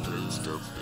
good stuff.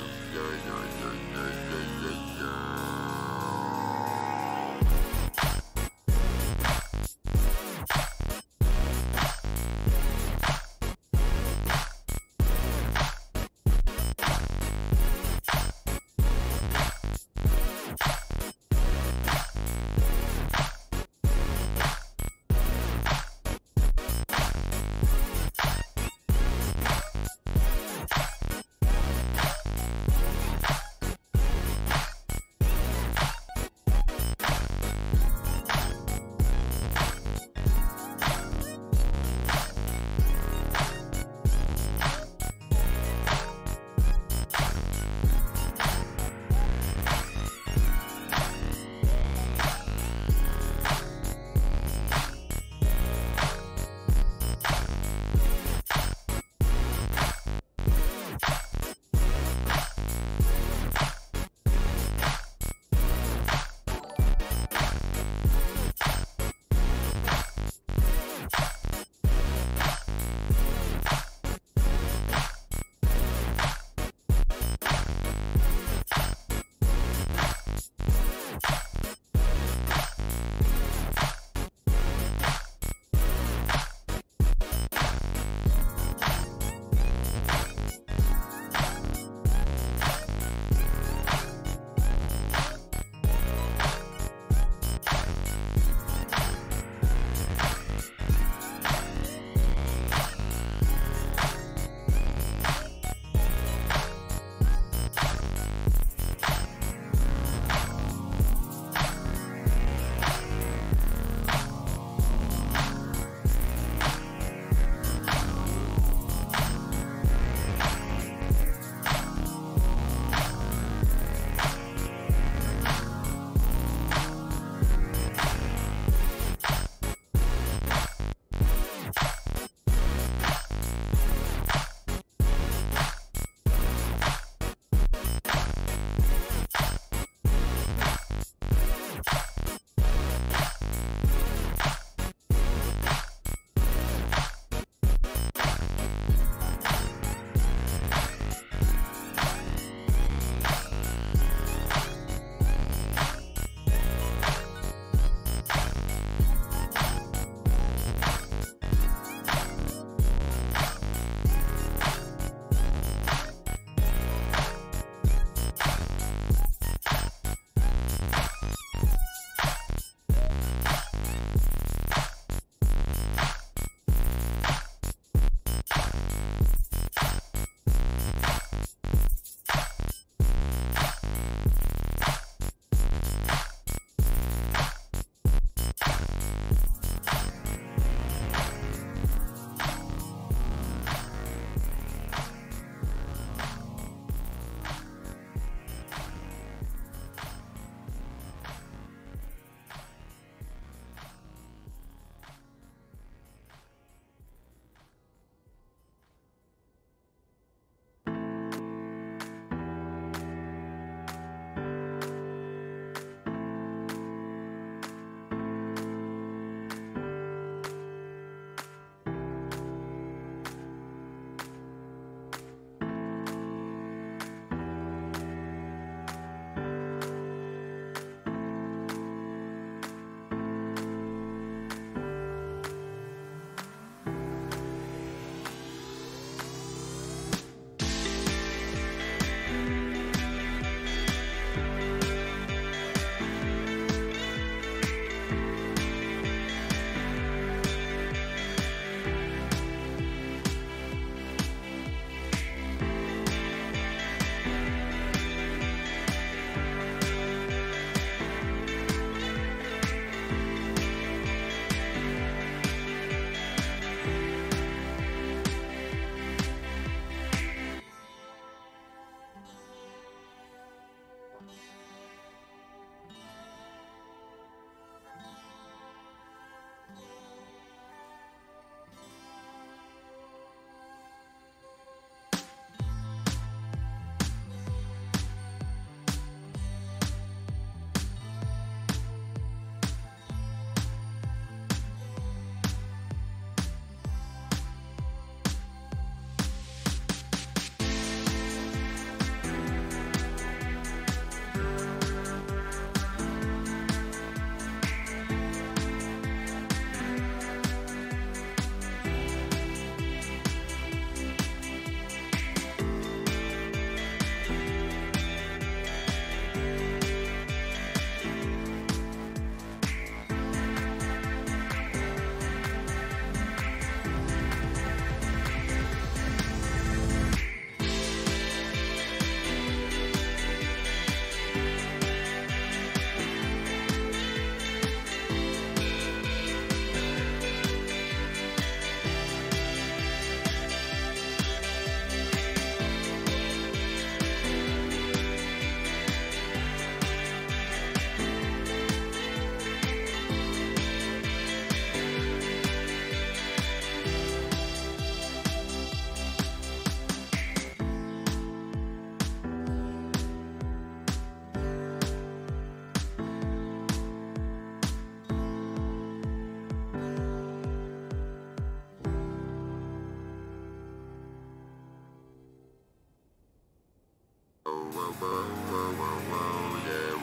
Yeah,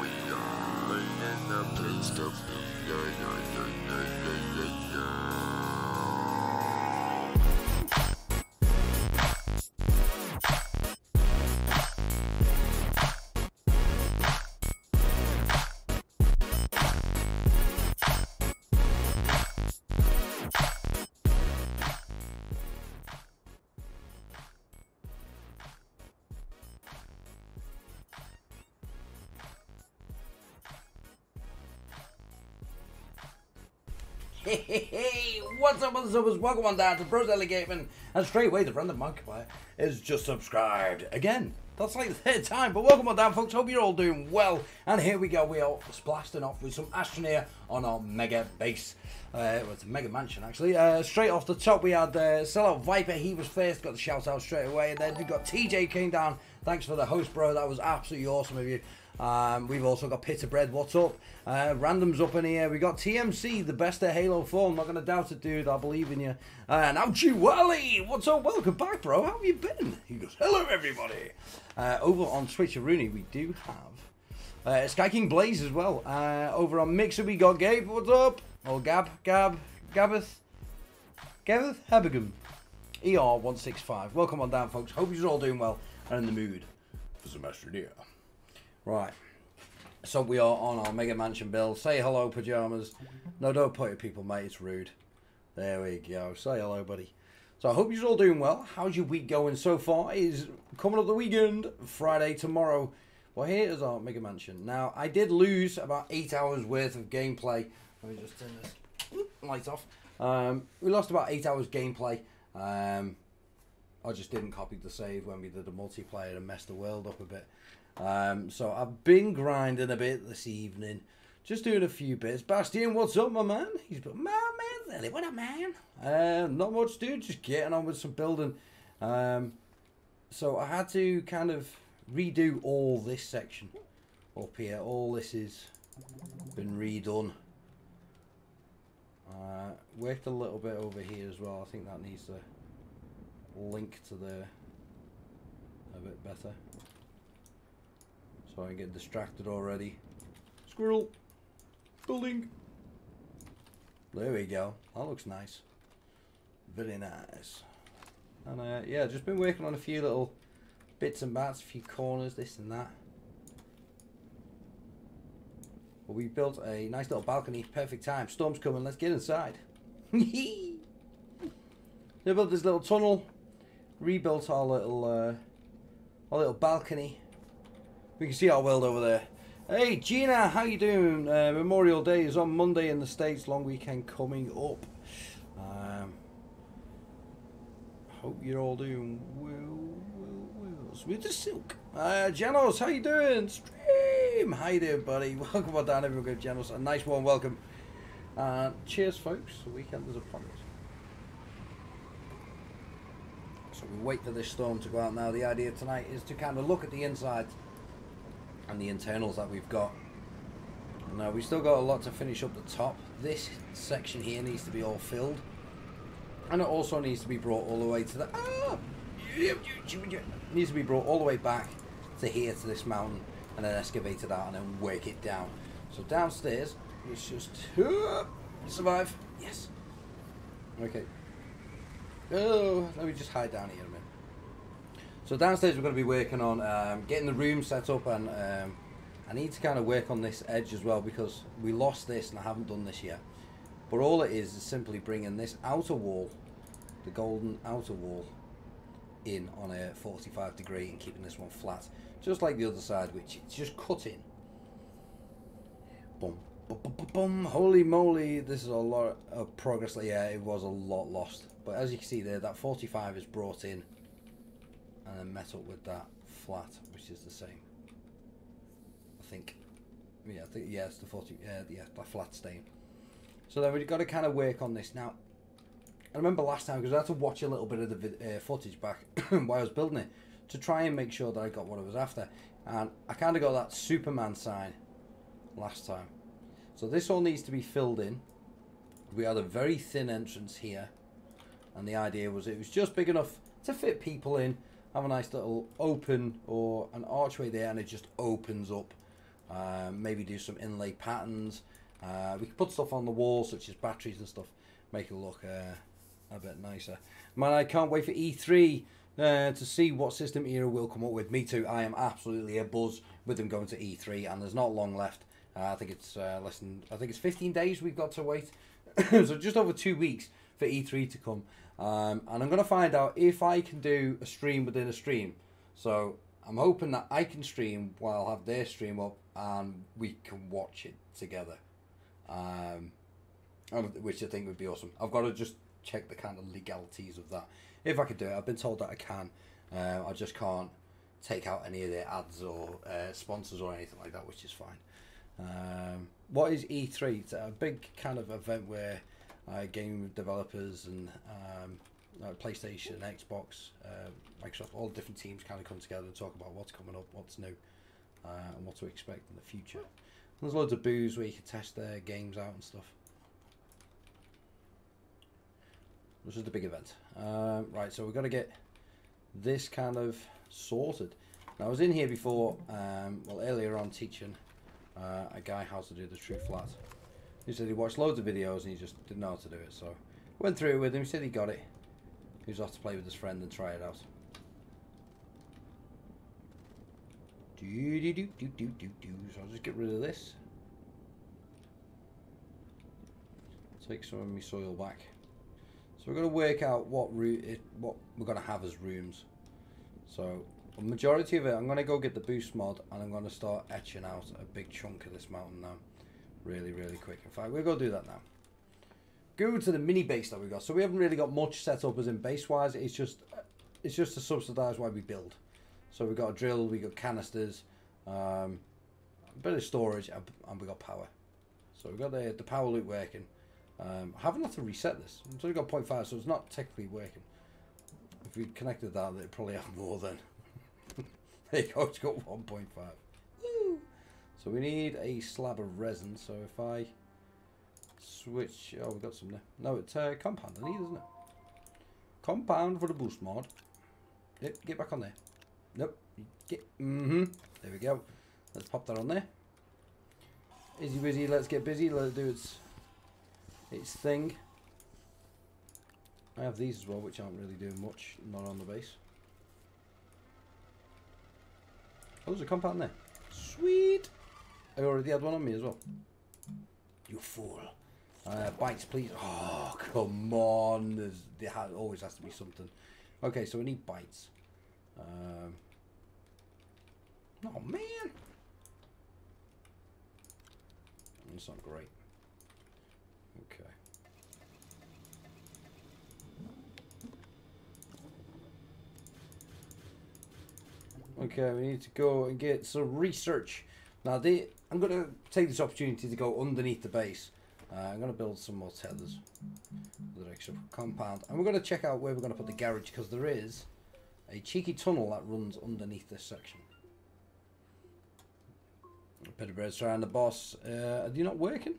we are in the place to be. Hey, what's up, motherfuckers? Welcome on down to Bros Gaming, and straight away the friend of Monkey is just subscribed again. That's like the third time, but welcome on down, folks. Hope you're all doing well. And here we go. We are blasting off with some Astroneer on our mega base. Well, it's a mega mansion actually. Straight off the top, we had Sellout Viper. He was first, got the shout out straight away, and then we got TJ came down. Thanks for the host, bro. That was absolutely awesome of you. We've also got Pita Bread, what's up? Random's up in here. We got TMC, the best at Halo 4. I'm not going to doubt it, dude. I believe in you. Now, Wally, what's up? Welcome back, bro. How have you been? He goes, hello, everybody. Over on Twitch Rooney, we do have Sky King Blaze as well. Over on Mixer, we got Gabe, what's up? Oh, Gabeth Habigum, ER165. Welcome on down, folks. Hope you're all doing well and in the mood for some Astroneer. Right, so we are on our Mega Mansion build. Say hello, Pajamas. No, don't put it, people, mate. It's rude. There we go. Say hello, buddy. So I hope you're all doing well. How's your week going so far? Is coming up the weekend, Friday, tomorrow. Well, here is our Mega Mansion. Now, I did lose about 8 hours worth of gameplay. Let me just turn this light off. We lost about 8 hours gameplay. I just didn't copy the save when we did the multiplayer and messed the world up a bit. So I've been grinding a bit this evening, just doing a few bits. Bastian, what's up, my man? He's got my man, what up, man? Not much, dude. Just getting on with some building. So I had to kind of redo all this section up here. All this has been redone. Worked a little bit over here as well. I think that needs to link to the a bit better. So I can get distracted already. Squirrel. Building. There we go. That looks nice. Very nice. And yeah, just been working on a few little bits and bats, a few corners, this and that. But we built a nice little balcony. Perfect time. Storm's coming. Let's get inside. We built this little tunnel. Rebuilt our little balcony. We can see our world over there. Hey Gina, how you doing? Memorial Day is on Monday in the States. Long weekend coming up. Hope you're all doing well. Smooth as silk. Janos, how you doing? Stream. How you doing, buddy? Welcome on down, everyone. Good, Janos. A nice warm welcome. Cheers, folks. The weekend is upon us. So we wait for this storm to go out now. The idea tonight is to kind of look at the inside and the internals that we've got. Now we still got a lot to finish up the top. This section here needs to be all filled, and it also needs to be brought all the way to the needs to be brought all the way back to here, to this mountain, and then excavated out and then work it down. So downstairs it's just survive. Yes. Okay. Oh, let me just hide down here a minute. So downstairs we're going to be working on getting the room set up, and I need to kind of work on this edge as well, because we lost this and I haven't done this yet. But all it is simply bringing this outer wall, the golden outer wall, in on a 45 degree and keeping this one flat, just like the other side, which it's just cut in. Boom, boom, boom, boom, boom. Holy moly, this is a lot of progress. Yeah, it was a lot lost. But as you can see there, that 45 is brought in and then met up with that flat, which is the same. I think, yeah, it's the 40, yeah, that flat stain. So then we've got to kind of work on this now. I remember last time, because I had to watch a little bit of the footage back while I was building it to try and make sure that I got what I was after, and I kind of got that Superman sign last time. So this all needs to be filled in. We had a very thin entrance here, and the idea was it was just big enough to fit people in, have a nice little open or an archway there, and it just opens up. Maybe do some inlay patterns. We can put stuff on the wall, such as batteries and stuff, make it look a bit nicer. Man, I can't wait for E3 to see what system era will come up with. Me too. I am absolutely a buzz with them going to E3, and there's not long left. I think it's I think it's 15 days we've got to wait. So just over 2 weeks for E3 to come. And I'm going to find out if I can do a stream within a stream. So I'm hoping that I can stream while I have their stream up, and we can watch it together. Which I think would be awesome. I've got to just check the kind of legalities of that. If I could do it, I've been told that I can. I just can't take out any of their ads or sponsors or anything like that, which is fine. What is E3? It's a big kind of event where game developers and PlayStation, Xbox, Microsoft, all different teams kind of come together and talk about what's coming up, what's new, and what to expect in the future. And there's loads of booths where you can test their games out and stuff. This is the big event. Right, so we've got to get this kind of sorted. Now, I was in here before, well, earlier on teaching a guy how to do the true flat. He said he watched loads of videos and he just didn't know how to do it. So went through it with him. He said he got it. He was off to play with his friend and try it out. So I'll just get rid of this. Take some of my soil back. So we're going to work out what we're going to have as rooms. So the majority of it, I'm going to go get the boost mod and I'm going to start etching out a big chunk of this mountain now. Really, really quick. In fact, we'll go do that now. Go to the mini base that we got. So we haven't really got much set up as in base wise. It's just to subsidize why we build. So we've got a drill, we got canisters, a bit of storage, and we got power. So we've got the power loop working. I haven't had to reset this. It's only got 0.5, so it's not technically working. If we connected that, it'd probably have more than. There you go, it's got 1.5. So we need a slab of resin. So if I switch, oh, we've got some there. No, it's compound I need, isn't it? Compound for the boost mod. Yep, get back on there. Nope. Get, there we go. Let's pop that on there. Easy busy, let's get busy. Let it do its thing. I have these as well, which aren't really doing much. Not on the base. Oh, there's a compound there. Sweet. I already had one on me as well. You fool. Bites, please. Oh, come on. There always has to be something. Okay, so we need bites. Oh, man. That's not great. Okay. Okay, we need to go and get some research. Now, I'm going to take this opportunity to go underneath the base. I'm going to build some more tethers with an extra compound. And we're going to check out where we're going to put the garage, because there is a cheeky tunnel that runs underneath this section. A bit of bread around the boss. Are you not working?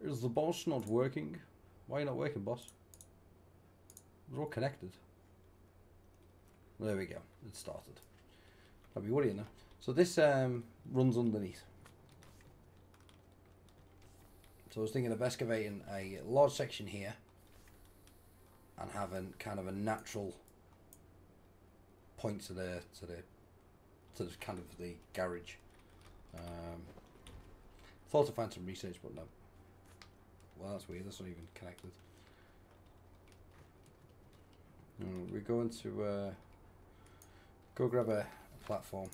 Is the boss not working? Why are you not working, boss? We're all connected. There we go. It started. I'll be worrying now. So this runs underneath. So I was thinking of excavating a large section here and having kind of a natural point to the kind of the garage. Thought to find some research, but no. Well, that's weird. That's not even connected. We're going to go grab a platform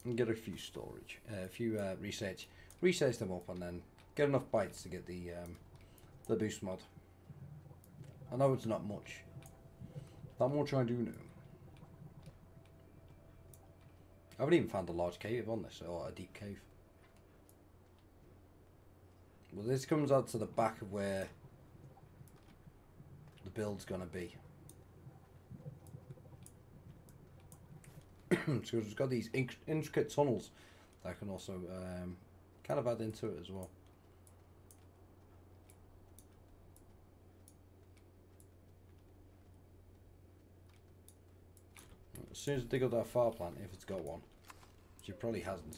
and get a few storage, a few research them up, and then get enough bytes to get the boost mod. I know it's not much. That much I do know. I haven't even found a large cave on this, or a deep cave. Well, this comes out to the back of where the build's gonna be. So it's got these intricate tunnels that I can also kind of add into it as well. as soon as I dig up that fire plant, if it's got one, which it probably hasn't.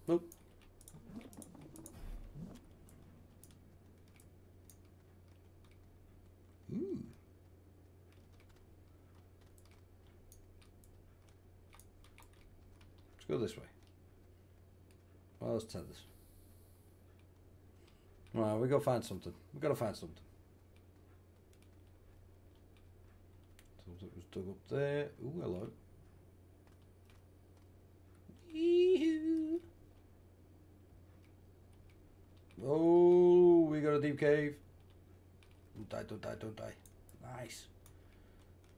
Nope. Let's go this way. Well, let's tell this. Right, we gotta find something. We gotta find something. Something was dug up there. Ooh, hello. Yee-hoo. Oh, we got a deep cave. Don't die, don't die, don't die. Nice.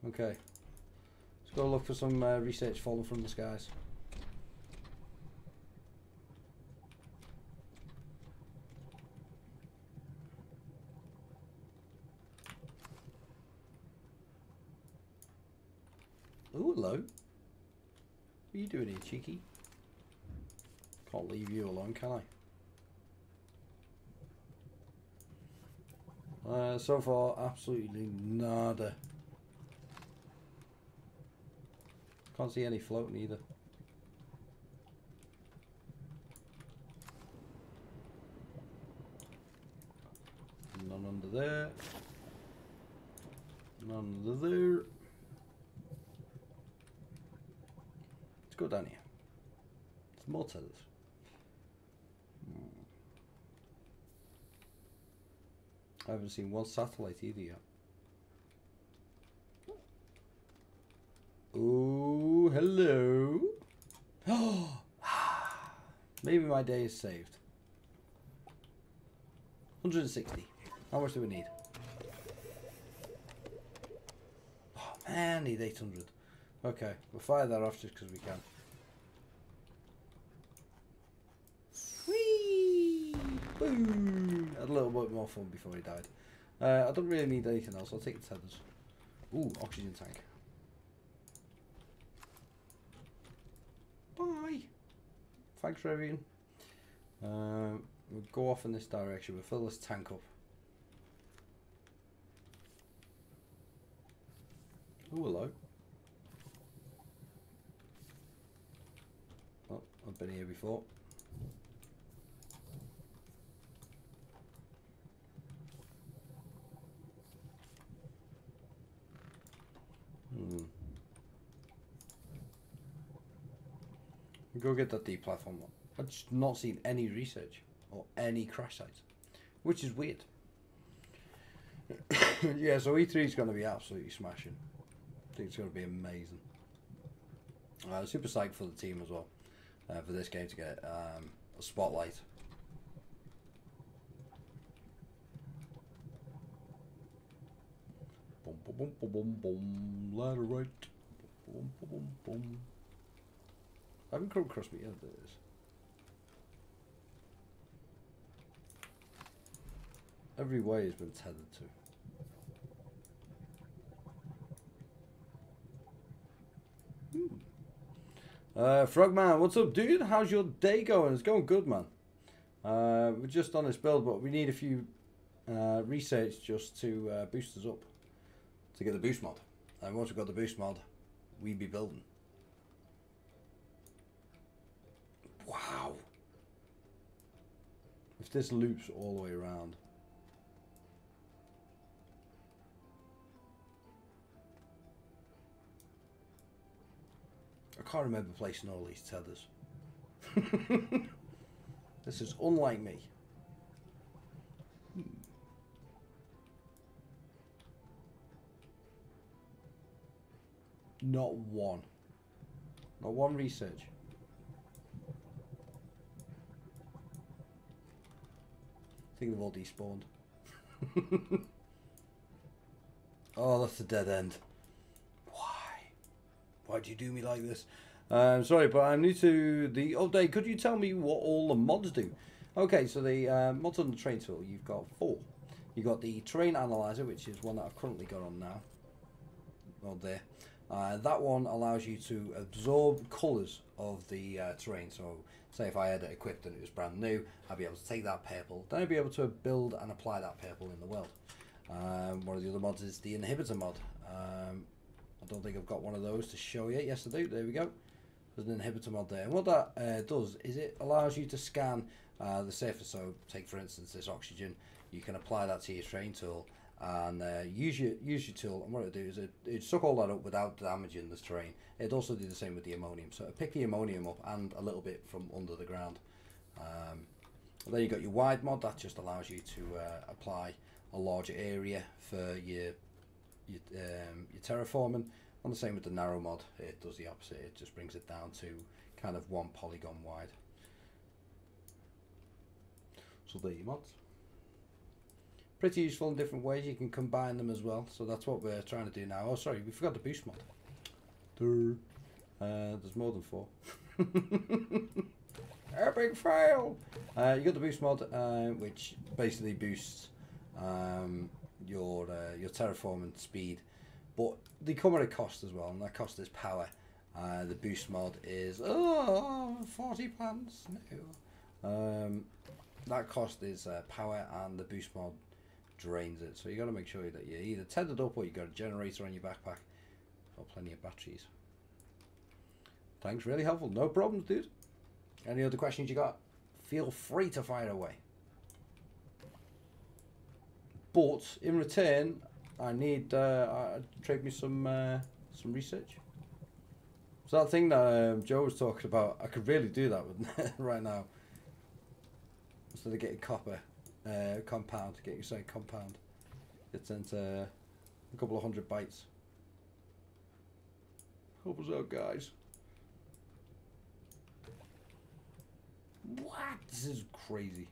Okay. Let's go look for some research falling from the skies. Oh, hello. What are you doing here, cheeky? Can't leave you alone, can I? So far, absolutely nada. Can't see any floating either. None under there. None under there. Let's go down here. There's more tethers. I haven't seen one satellite either yet. Oh, hello. Oh, maybe my day is saved. 160. How much do we need? Oh man, I need 800. Okay, we'll fire that off just because we can. Whee! Boom! Had a little bit more fun before he died. I don't really need anything else. I'll take the tethers. Ooh, oxygen tank. Bye! Thanks, Revian. We'll go off in this direction. We'll fill this tank up. Ooh, hello. Oh, I've been here before. Go get that deep platform. I've just not seen any research or any crash sites, which is weird. Yeah, so E3 is going to be absolutely smashing. I think it's going to be amazing. Super psyched for the team as well, for this game to get a spotlight. Boom, boom, boom, boom, boom, ladder right. Boom, boom, boom, boom. I haven't come across me yet, there it is. Every way has been tethered to. Frogman, what's up, dude? How's your day going? It's going good, man. We're just on this build, but we need a few research just to boost us up to get the boost mod. And once we've got the boost mod, we'll be building. Wow. If this loops all the way around. I can't remember placing all these tethers. This is unlike me. Not one. Not one research. I think they've all despawned. Oh, that's a dead end. Why? Why'd you do me like this? Sorry, but I'm new to the update. Could you tell me what all the mods do? Okay, so the mods on the terrain tool, you've got 4. You've got the terrain analyzer, which is one that I've currently got on now. Well, there. That one allows you to absorb colours of the terrain. So say if I had it equipped and it was brand new, I'd be able to take that purple, then I'd be able to build and apply that purple in the world. One of the other mods is the inhibitor mod. I don't think I've got one of those to show yet. Yes, I do. There we go. There's an inhibitor mod there. And what that does is it allows you to scan the surface. So take, for instance, this oxygen. You can apply that to your terrain tool and use your tool. And what it'll do is it suck all that up without damaging the terrain. It'd also do the same with the ammonium. So it'll pick the ammonium up and a little bit from under the ground. Then you've got your wide mod. That just allows you to apply a larger area for your terraforming. And the same with the narrow mod, it does the opposite. It just brings it down to kind of 1 polygon wide. So there are your mods. Pretty useful in different ways. You can combine them as well. So that's what we're trying to do now. Oh, sorry, we forgot the boost mod. There's more than 4. Epic fail! You got the boost mod, which basically boosts your terraforming speed, but they come at a cost as well, and that cost is power. The boost mod is 40 plants. No, that cost is power, and the boost mod drains it. So you got to make sure that you're either tethered up or you got a generator on your backpack or plenty of batteries. Thanks, really helpful. No problems, dude. Any other questions you got? Feel free to fire away. But in return, I need trade me some research. So that thing that Joe was talking about, I could really do that with right now. Instead of getting copper compound, get your compound. It's into a couple of 100 bytes. Help us out, guys. What? This is crazy.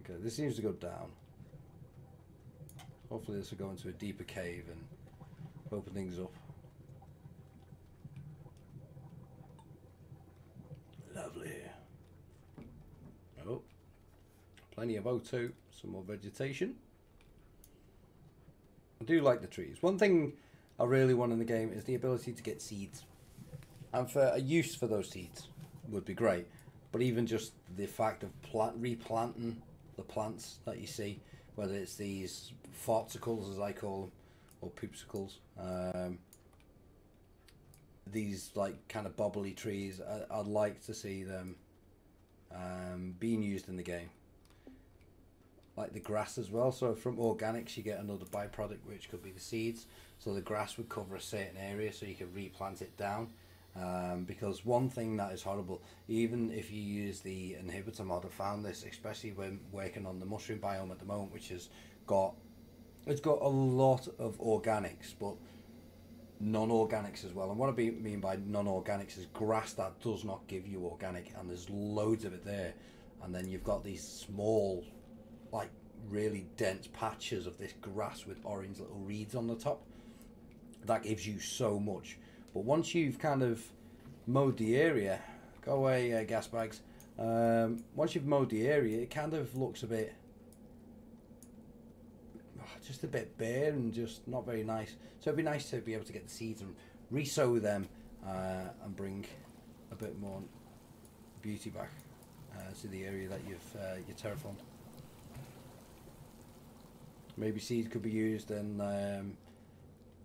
Okay, this seems to go down. Hopefully this will go into a deeper cave and open things up. Lovely. Oh, plenty of O2, some more vegetation. I do like the trees. One thing I really want in the game is the ability to get seeds. And for a use for those seeds would be great. But even just the fact of replanting the plants that you see, whether it's these fartsicles as I call them, or poopsicles, these like kind of bobbly trees, I'd like to see them being used in the game. Like the grass as well, so from organics you get another byproduct which could be the seeds, so the grass would cover a certain area so you can replant it down. Because one thing that is horrible, even if you use the inhibitor mod, I found this especially when working on the mushroom biome at the moment, which has got a lot of organics but non-organics as well. And what I mean by non-organics is grass that does not give you organic, and there's loads of it there. And then you've got these small, like really dense patches of this grass with orange little reeds on the top. That gives you so much. But once you've kind of mowed the area, go away gas bags, once you've mowed the area, it kind of looks a bit, just a bit bare and just not very nice. So it'd be nice to be able to get the seeds and re-sow them and bring a bit more beauty back to the area that you've terraformed. Maybe seeds could be used in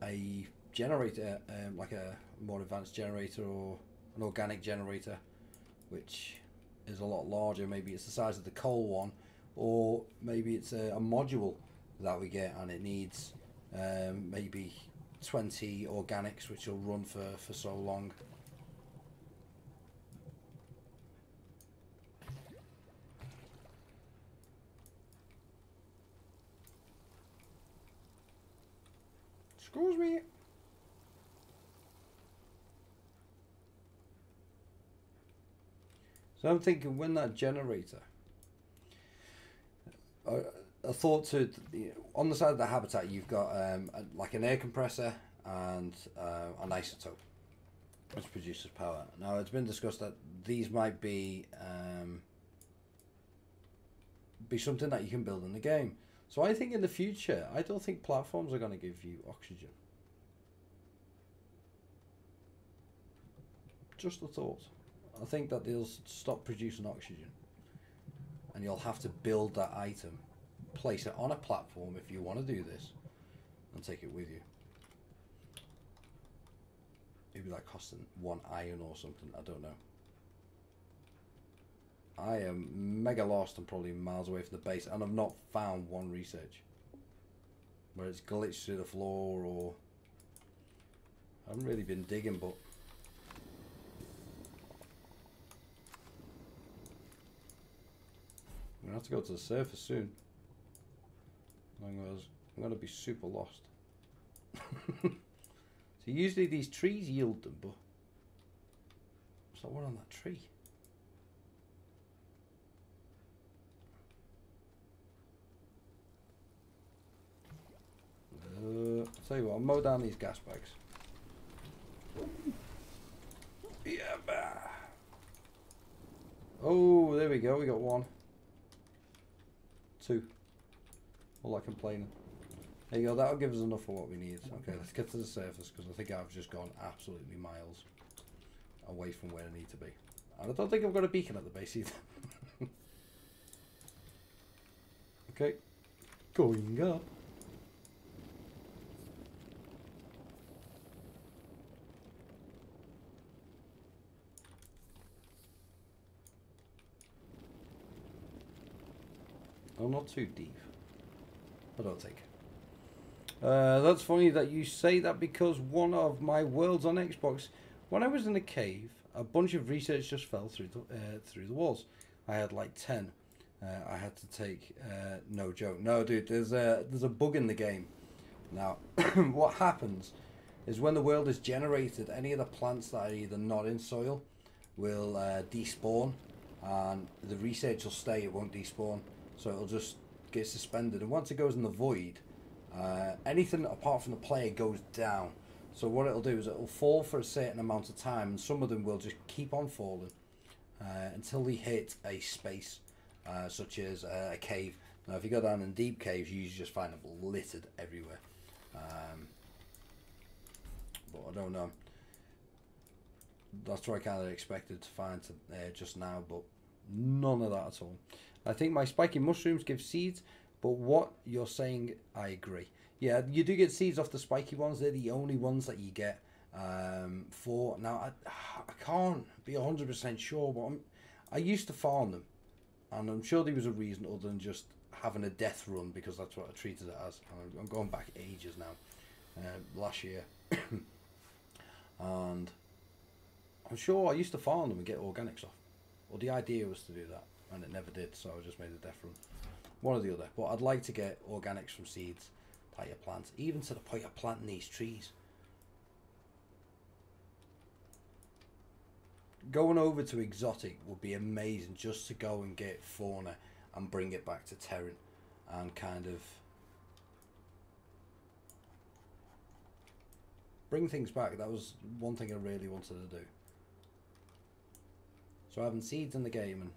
a generator, like a more advanced generator or an organic generator, which is a lot larger. Maybe it's the size of the coal one, or maybe it's a module that we get and it needs maybe 20 organics which will run for so long. Excuse me. So I'm thinking when that generator, I thought to, on the side of the habitat you've got like an air compressor and an isotope which produces power. Now it's been discussed that these might be something that you can build in the game. So I think in the future, I don't think platforms are going to give you oxygen. Just a thought. I think that they'll stop producing oxygen. And you'll have to build that item, place it on a platform if you want to do this, and take it with you. Maybe that costing 1 iron or something, I don't know. I am mega lost and probably miles away from the base, and I've not found one research where it's glitched through the floor, or I haven't really been digging, but I'm gonna have to go to the surface soon. I'm gonna be super lost. So usually these trees yield them, but there's not one on that tree. I'll tell you what, I'll mow down these gas bags. Yeah, bah. Oh, there we go, we got 1. 2. All that complaining. There you go, that'll give us enough for what we need. Okay, let's get to the surface, because I think I've just gone absolutely miles away from where I need to be. And I don't think I've got a beacon at the base either. Okay, going up. Oh, not too deep. I don't think. That's funny that you say that, because one of my worlds on Xbox, when I was in a cave, a bunch of research just fell through the walls. I had like 10. I had to take no joke. No, dude, there's a bug in the game. Now, what happens is when the world is generated, any of the plants that are either not in soil will despawn, and the research will stay. It won't despawn, so it'll just get suspended. And once it goes in the void, anything apart from the player goes down. So what it'll do is it'll fall for a certain amount of time, and some of them will just keep on falling until they hit a space, such as a cave. Now, if you go down in deep caves, you usually just find them littered everywhere. But I don't know. That's what I kind of expected to find just now, but none of that at all. I think my spiky mushrooms give seeds, but what you're saying, I agree. Yeah, you do get seeds off the spiky ones. They're the only ones that you get for. Now, I can't be 100% sure, but I used to farm them, and I'm sure there was a reason other than just having a death run, because that's what I treated it as. I'm going back ages now, last year. And I'm sure I used to farm them and get organics off. Well, the idea was to do that, and it never did, so I just made a death run. One or the other. But I'd like to get organics from seeds that you plant, even to the point of planting these trees. Going over to exotic would be amazing, just to go and get fauna and bring it back to Terran and kind of bring things back. That was one thing I really wanted to do. So having seeds in the game,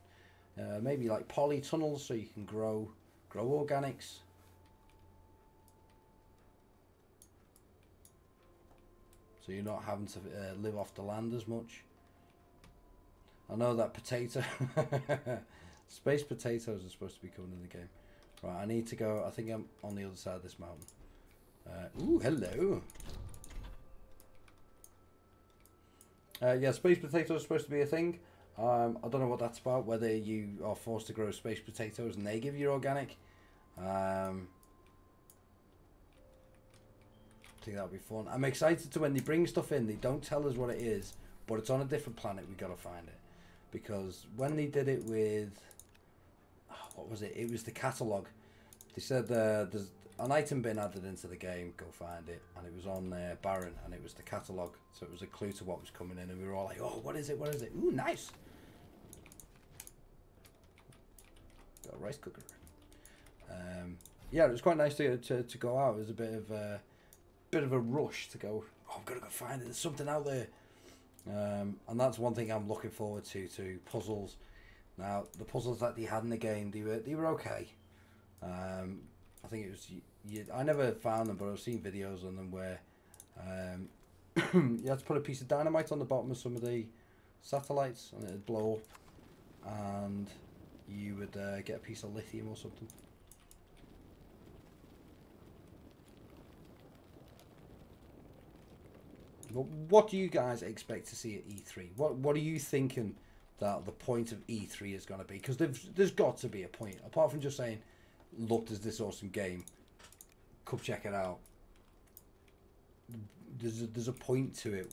and maybe like polytunnels so you can grow organics. So you're not having to live off the land as much. I know that potato, space potatoes are supposed to be coming in the game. Right, I need to go. I think I'm on the other side of this mountain. Ooh, hello. Yeah, space potatoes are supposed to be a thing. I don't know what that's about, whether you are forced to grow space potatoes and they give you organic. I think that'll be fun. I'm excited to when they bring stuff in, they don't tell us what it is, but it's on a different planet, we gotta find it. Because when they did it with, what was it? It was the catalogue. They said there's an item been added into the game, go find it, and it was on Baron, and it was the catalogue, so it was a clue to what was coming in, and we were all like, oh, what is it, what is it? Ooh, nice. Got a rice cooker. Yeah, it was quite nice to go out. It was a bit of a rush to go, oh, I've got to go find it, there's something out there. And that's one thing I'm looking forward to puzzles. Now, the puzzles that they had in the game, they were okay. I think it was, I never found them, but I've seen videos on them where you had to put a piece of dynamite on the bottom of some of the satellites, and it'd blow up, and you would get a piece of lithium or something. But what do you guys expect to see at E3? What are you thinking that the point of E3 is going to be? Because there's got to be a point, apart from just saying, look, there's this awesome game, come check it out. There's a point to it.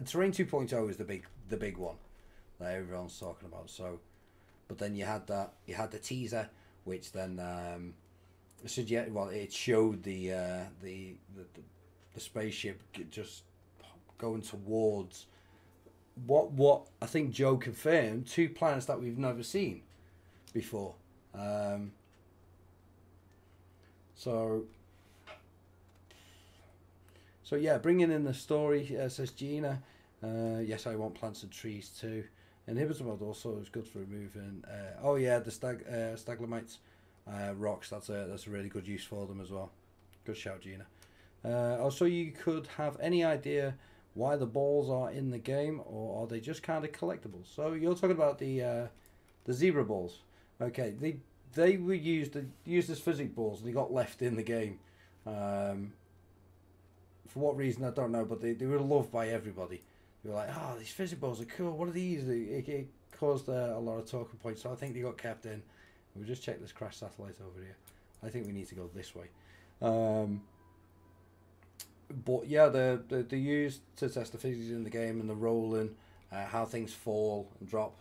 Terrain 2.0 is the big one that everyone's talking about. So, but then you had the teaser, which then it showed the spaceship just going towards what I think Joe confirmed, 2 planets that we've never seen before. So yeah, bringing in the story, says Gina. Yes, I want plants and trees too. Inhibitor mod also is good for removing. Oh yeah, the staglamites, rocks. That's a really good use for them as well. Good shout, Gina. Also, you could have any idea why the balls are in the game, or are they just kind of collectibles? So you're talking about the zebra balls. Okay, they were used as physics balls, and they got left in the game. For what reason, I don't know, but they were loved by everybody. They were like, oh, these physics balls are cool. What are these? It caused a lot of talking points, so I think they got kept in. We'll just check this crash satellite over here. I think we need to go this way. But yeah, they're used to test the physics in the game and the rolling, how things fall and drop.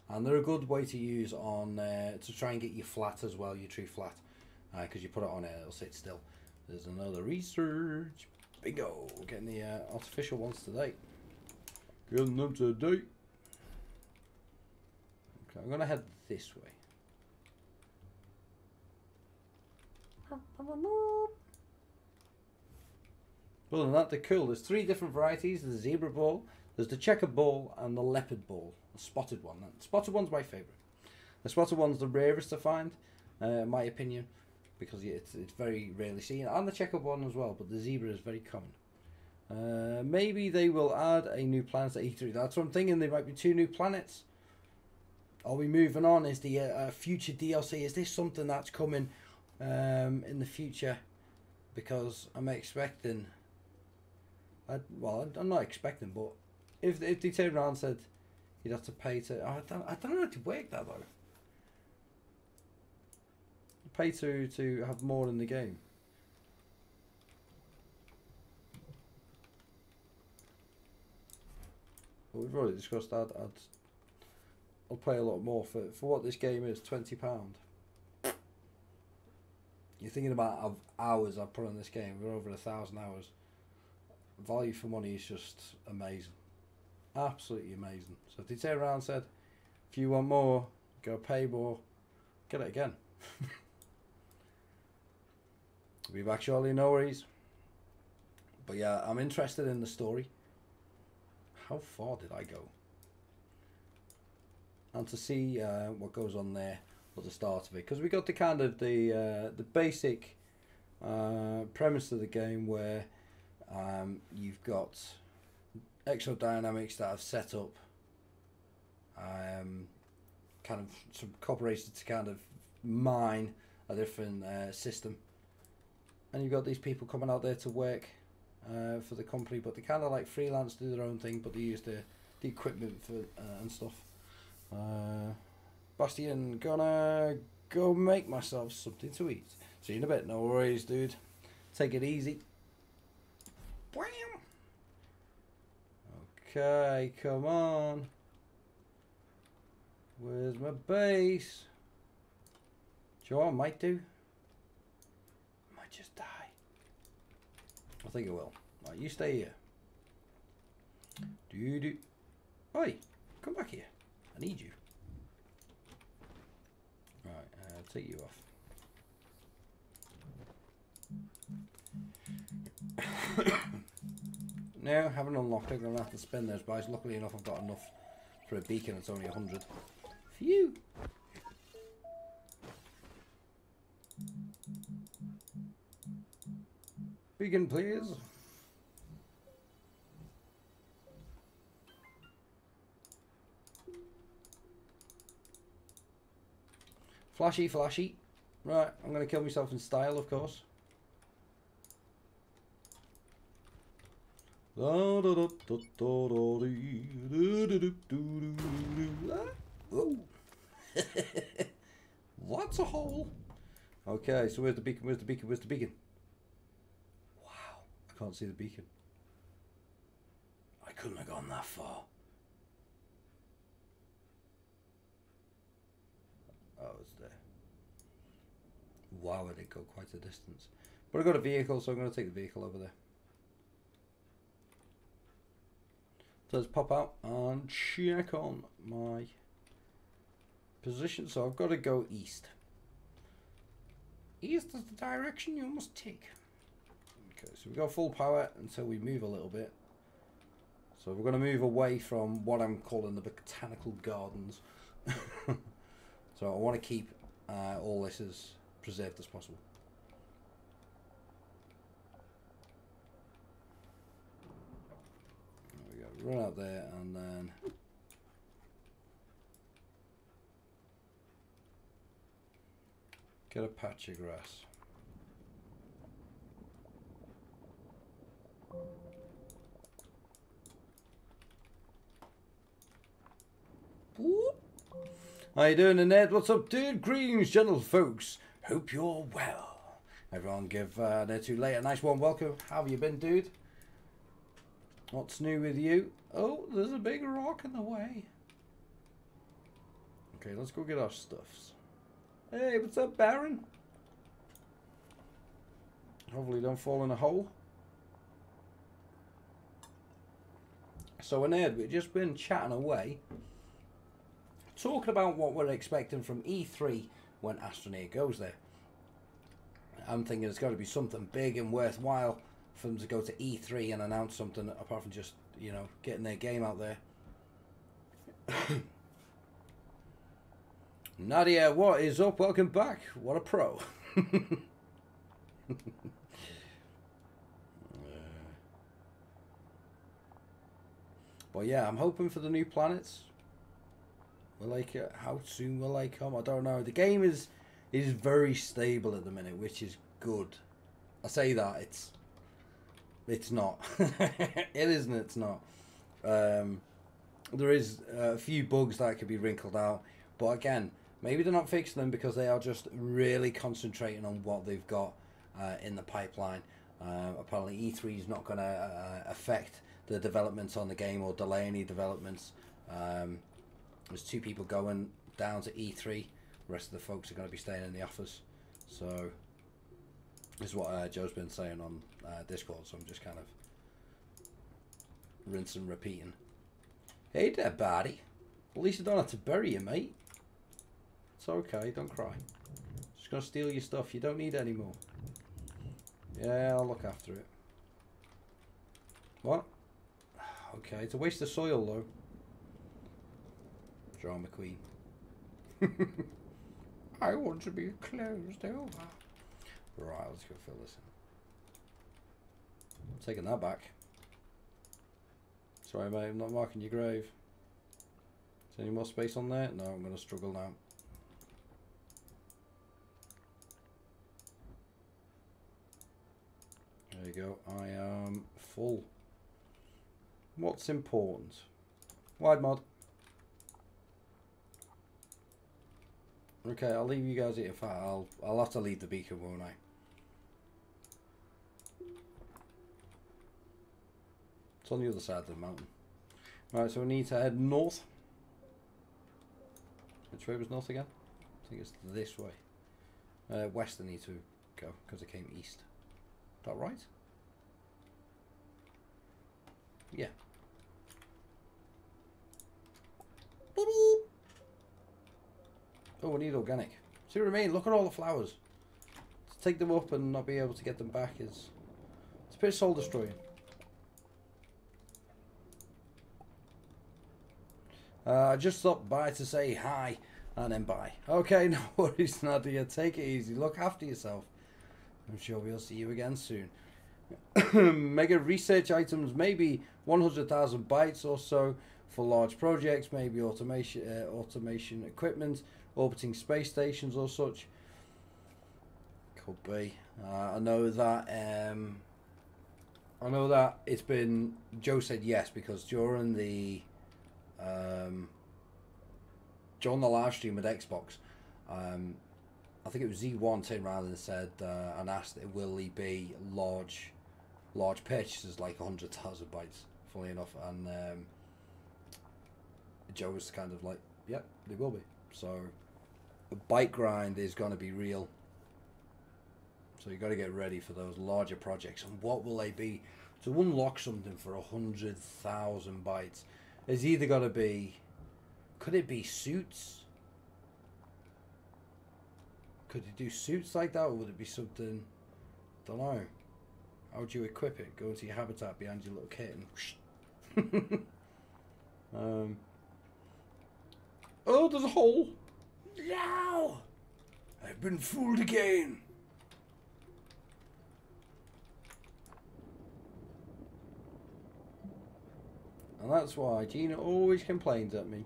And they're a good way to use on to try and get you flat as well, your tree flat. Because you put it on it, it'll sit still. There's another research. Bingo! Getting the artificial ones today. Getting them today. Okay, I'm going to head this way. Other than that, they're cool. There's 3 different varieties. There's the zebra ball, there's the checkered ball, and the leopard ball. The spotted one. The spotted one's my favourite. The spotted one's the rarest to find, in my opinion, because it's very rarely seen. And the checkered one as well, but the zebra is very common. Maybe they will add a new planet at E3. That's what I'm thinking. There might be 2 new planets. Are we moving on? Is the future DLC, is this something that's coming in the future? Because I'm expecting... I'm not expecting, but if they turned around and said you'd have to pay to... I don't know how to work that, though. Pay to have more in the game. But we've already discussed that. I'll pay a lot more for what this game is, £20. You're thinking about hours I've put on this game. We're over 1,000 hours. Value for money is just amazing. Absolutely amazing. So if they turn around and said, if you want more, go pay more, get it again. I'll be back shortly, no worries. But yeah, I'm interested in the story. How far did I go? And to see what goes on there at the start of it, because we got the kind of the basic premise of the game where you've got Exo Dynamics that have set up kind of some corporations to kind of mine a different system, and you've got these people coming out there to work for the company, but they kind of like freelance, do their own thing, but they use the equipment for and stuff. Bastian, gonna go make myself something to eat. See you in a bit. No worries, dude. Take it easy. Okay, come on. Where's my base? Do you know what I might do? I might just die. I think it will. Right, you stay here. Dude. Oi, come back here. I need you. Right, I'll take you off. No, haven't unlocked it. I'm going to have to spend those buys. Luckily enough, I've got enough for a beacon. It's only 100. Phew! Beacon, please. Flashy, flashy. Right, I'm going to kill myself in style, of course. What's a hole? Okay, so where's the beacon? Where's the beacon? Where's the beacon? Wow, I can't see the beacon. I couldn't have gone that far. Oh, it's there. Wow, I did go quite a distance. But I got a vehicle, so I'm going to take the vehicle over there. So let's pop out and check on my position. So I've got to go east. East is the direction you must take. Okay, so we got full power until we move a little bit. So we're going to move away from what I'm calling the botanical gardens. So I want to keep all this as preserved as possible. There we go. Run out there and then get a patch of grass. Whoop. How you doing, Ned? What's up, dude? Greetings, gentle folks. Hope you're well. Everyone give Ned Too Late a nice warm welcome. How have you been, dude? What's new with you? Oh, there's a big rock in the way. Okay, let's go get our stuffs. Hey, what's up, Baron? Hopefully don't fall in a hole. So, Ned, we've just been chatting away, talking about what we're expecting from E3 when Astroneer goes there. I'm thinking it's got to be something big and worthwhile for them to go to E3 and announce something apart from just, you know, getting their game out there. Nadia, what is up? Welcome back. What a pro. But yeah, I'm hoping for the new planets. Will they, how soon will they come? I don't know. The game is very stable at the minute, which is good. I say that it's not. It isn't. It's not. There is a few bugs that could be wrinkled out, but again, maybe they're not fixing them because they are just really concentrating on what they've got in the pipeline. Apparently, E3 is not going to affect the developments on the game or delay any developments. There's 2 people going down to E3. The rest of the folks are going to be staying in the office. So this is what Joe's been saying on Discord. So I'm just kind of rinsing and repeating. Hey there, buddy. At least I don't have to bury you, mate. It's okay. Don't cry. Just going to steal your stuff. You don't need it anymore. Yeah, I'll look after it. What? Okay, it's a waste of soil, though. Drama queen. I want to be closed over. Right, let's go fill this in. I'm taking that back. Sorry, mate, I'm not marking your grave. Is there any more space on there? No, I'm going to struggle now. There you go. I am full. What's important? Wide mod. Okay, I'll leave you guys here. In fact, I'll have to leave the beacon, won't I? It's on the other side of the mountain. Right, so we need to head north. Which way was north again? I think it's this way. West I need to go because I came east. Is that right? Yeah. Oh, we need organic. See what I mean? Look at all the flowers. To take them up and not be able to get them back is... It's a bit soul destroying. I just stopped by to say hi and then bye. Okay, no worries, Nadia. Take it easy. Look after yourself. I'm sure we'll see you again soon. Mega research items, maybe 100,000 bytes or so for large projects, maybe automation equipment, orbiting space stations or such. Could be. I know that it's been. Joe said yes because during the live stream at Xbox, I think it was Z1 turned around and said and asked, "Will he be large purchases like 100,000 bytes?" Fully enough, and Joe was kind of like, "Yep, they will be." So the byte grind is going to be real. So you got to get ready for those larger projects. And what will they be? To unlock something for 100,000 bytes, it's either got to be. Could it be suits? Could you do suits like that, or would it be something? Don't know. How would you equip it? Go into your habitat behind your little kit and. Oh, there's a hole. No! I've been fooled again. And that's why Gina always complains at me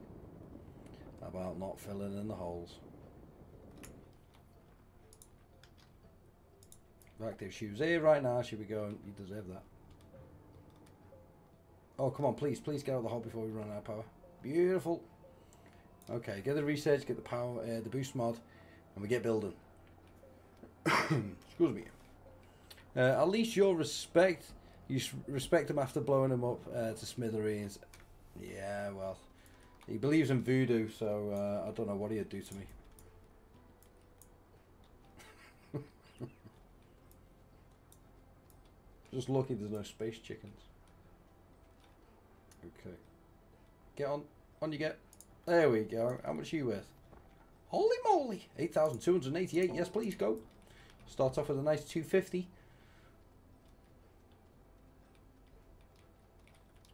about not filling in the holes. In fact, if she was here right now, she'd be going, "You deserve that." Oh, come on, please get out of the hole before we run out of power. Beautiful. Okay, get the research, get the power, the boost mod, and we get building. Excuse me. At least you respect him after blowing him up to smithereens. Yeah, well, he believes in voodoo, so I don't know what he'd do to me. Just lucky there's no space chickens. Okay. Get on you get. There we go. How much are you worth? Holy moly! 8,288. Yes, please, go. Start off with a nice 250.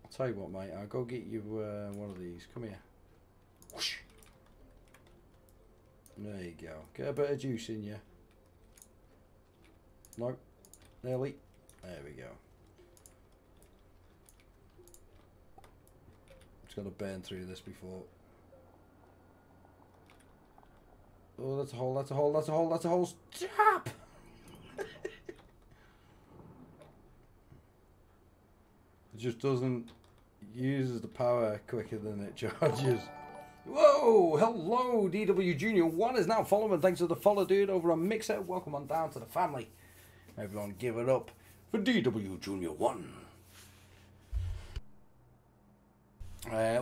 I'll tell you what, mate. I'll go get you one of these. Come here. Whoosh. There you go. Get a bit of juice in you. No. Nearly. There we go. Just got to burn through this before. Oh, that's a hole, that's a hole, that's a hole, that's a hole. Stop! It just doesn't use the power quicker than it charges. Whoa! Hello, DW Junior 1 is now following. Thanks for the follow, dude, over on Mixer. Welcome on down to the family. Everyone give it up for DW Junior 1.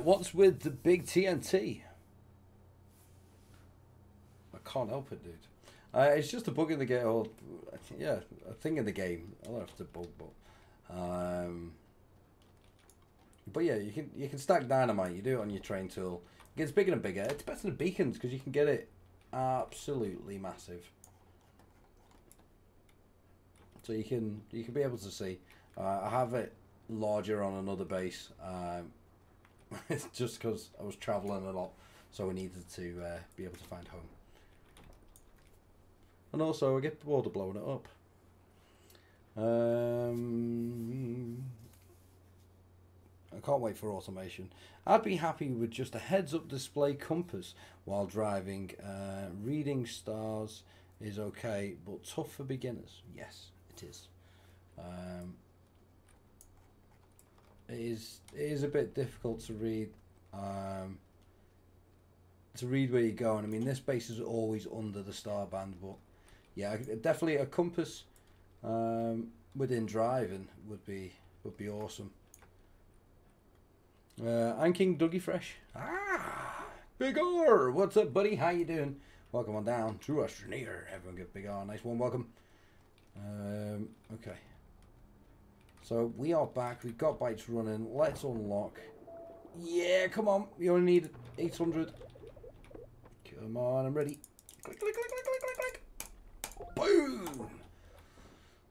What's with the big TNT? I can't help it, dude. It's just a bug in the game. Or, yeah, a thing in the game. I don't know if it's a bug, but yeah, you can stack dynamite. You do it on your train tool. It gets bigger and bigger. It's better than beacons because you can get it absolutely massive. So you can be able to see. I have it larger on another base. It's just because I was traveling a lot, so we needed to be able to find home. And also, I get bored of blowing it up. I can't wait for automation. I'd be happy with just a heads-up display compass while driving. Reading stars is okay, but tough for beginners. Yes, it is. It is a bit difficult to read. To read where you're going. I mean, this base is always under the star band, but yeah, definitely a compass within driving would be awesome. I'm King Dougie Fresh. Big R, what's up, buddy? How you doing? Welcome on down to Astroneer. Everyone give Big R a nice warm welcome. Okay. So we are back. We've got bytes running. Let's unlock. Yeah, come on. You only need 800. Come on, I'm ready. Click, click, click, click, click, click, click. Boom.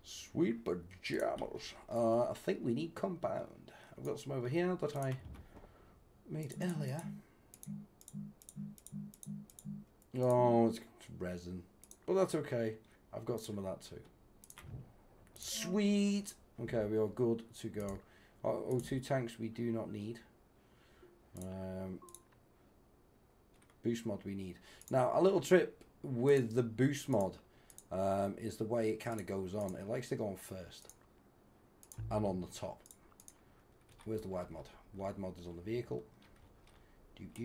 Sweet pajamas. I think we need compound. I've got some over here that I made earlier. Oh, it's resin. But that's okay. I've got some of that too. Sweet. Okay, we are good to go. Our O2 tanks we do not need. Boost mod we need. Now, a little trip with the boost mod is the way it kind of goes on. It likes to go on first and on the top. Where's the wide mod? Wide mod is on the vehicle. I think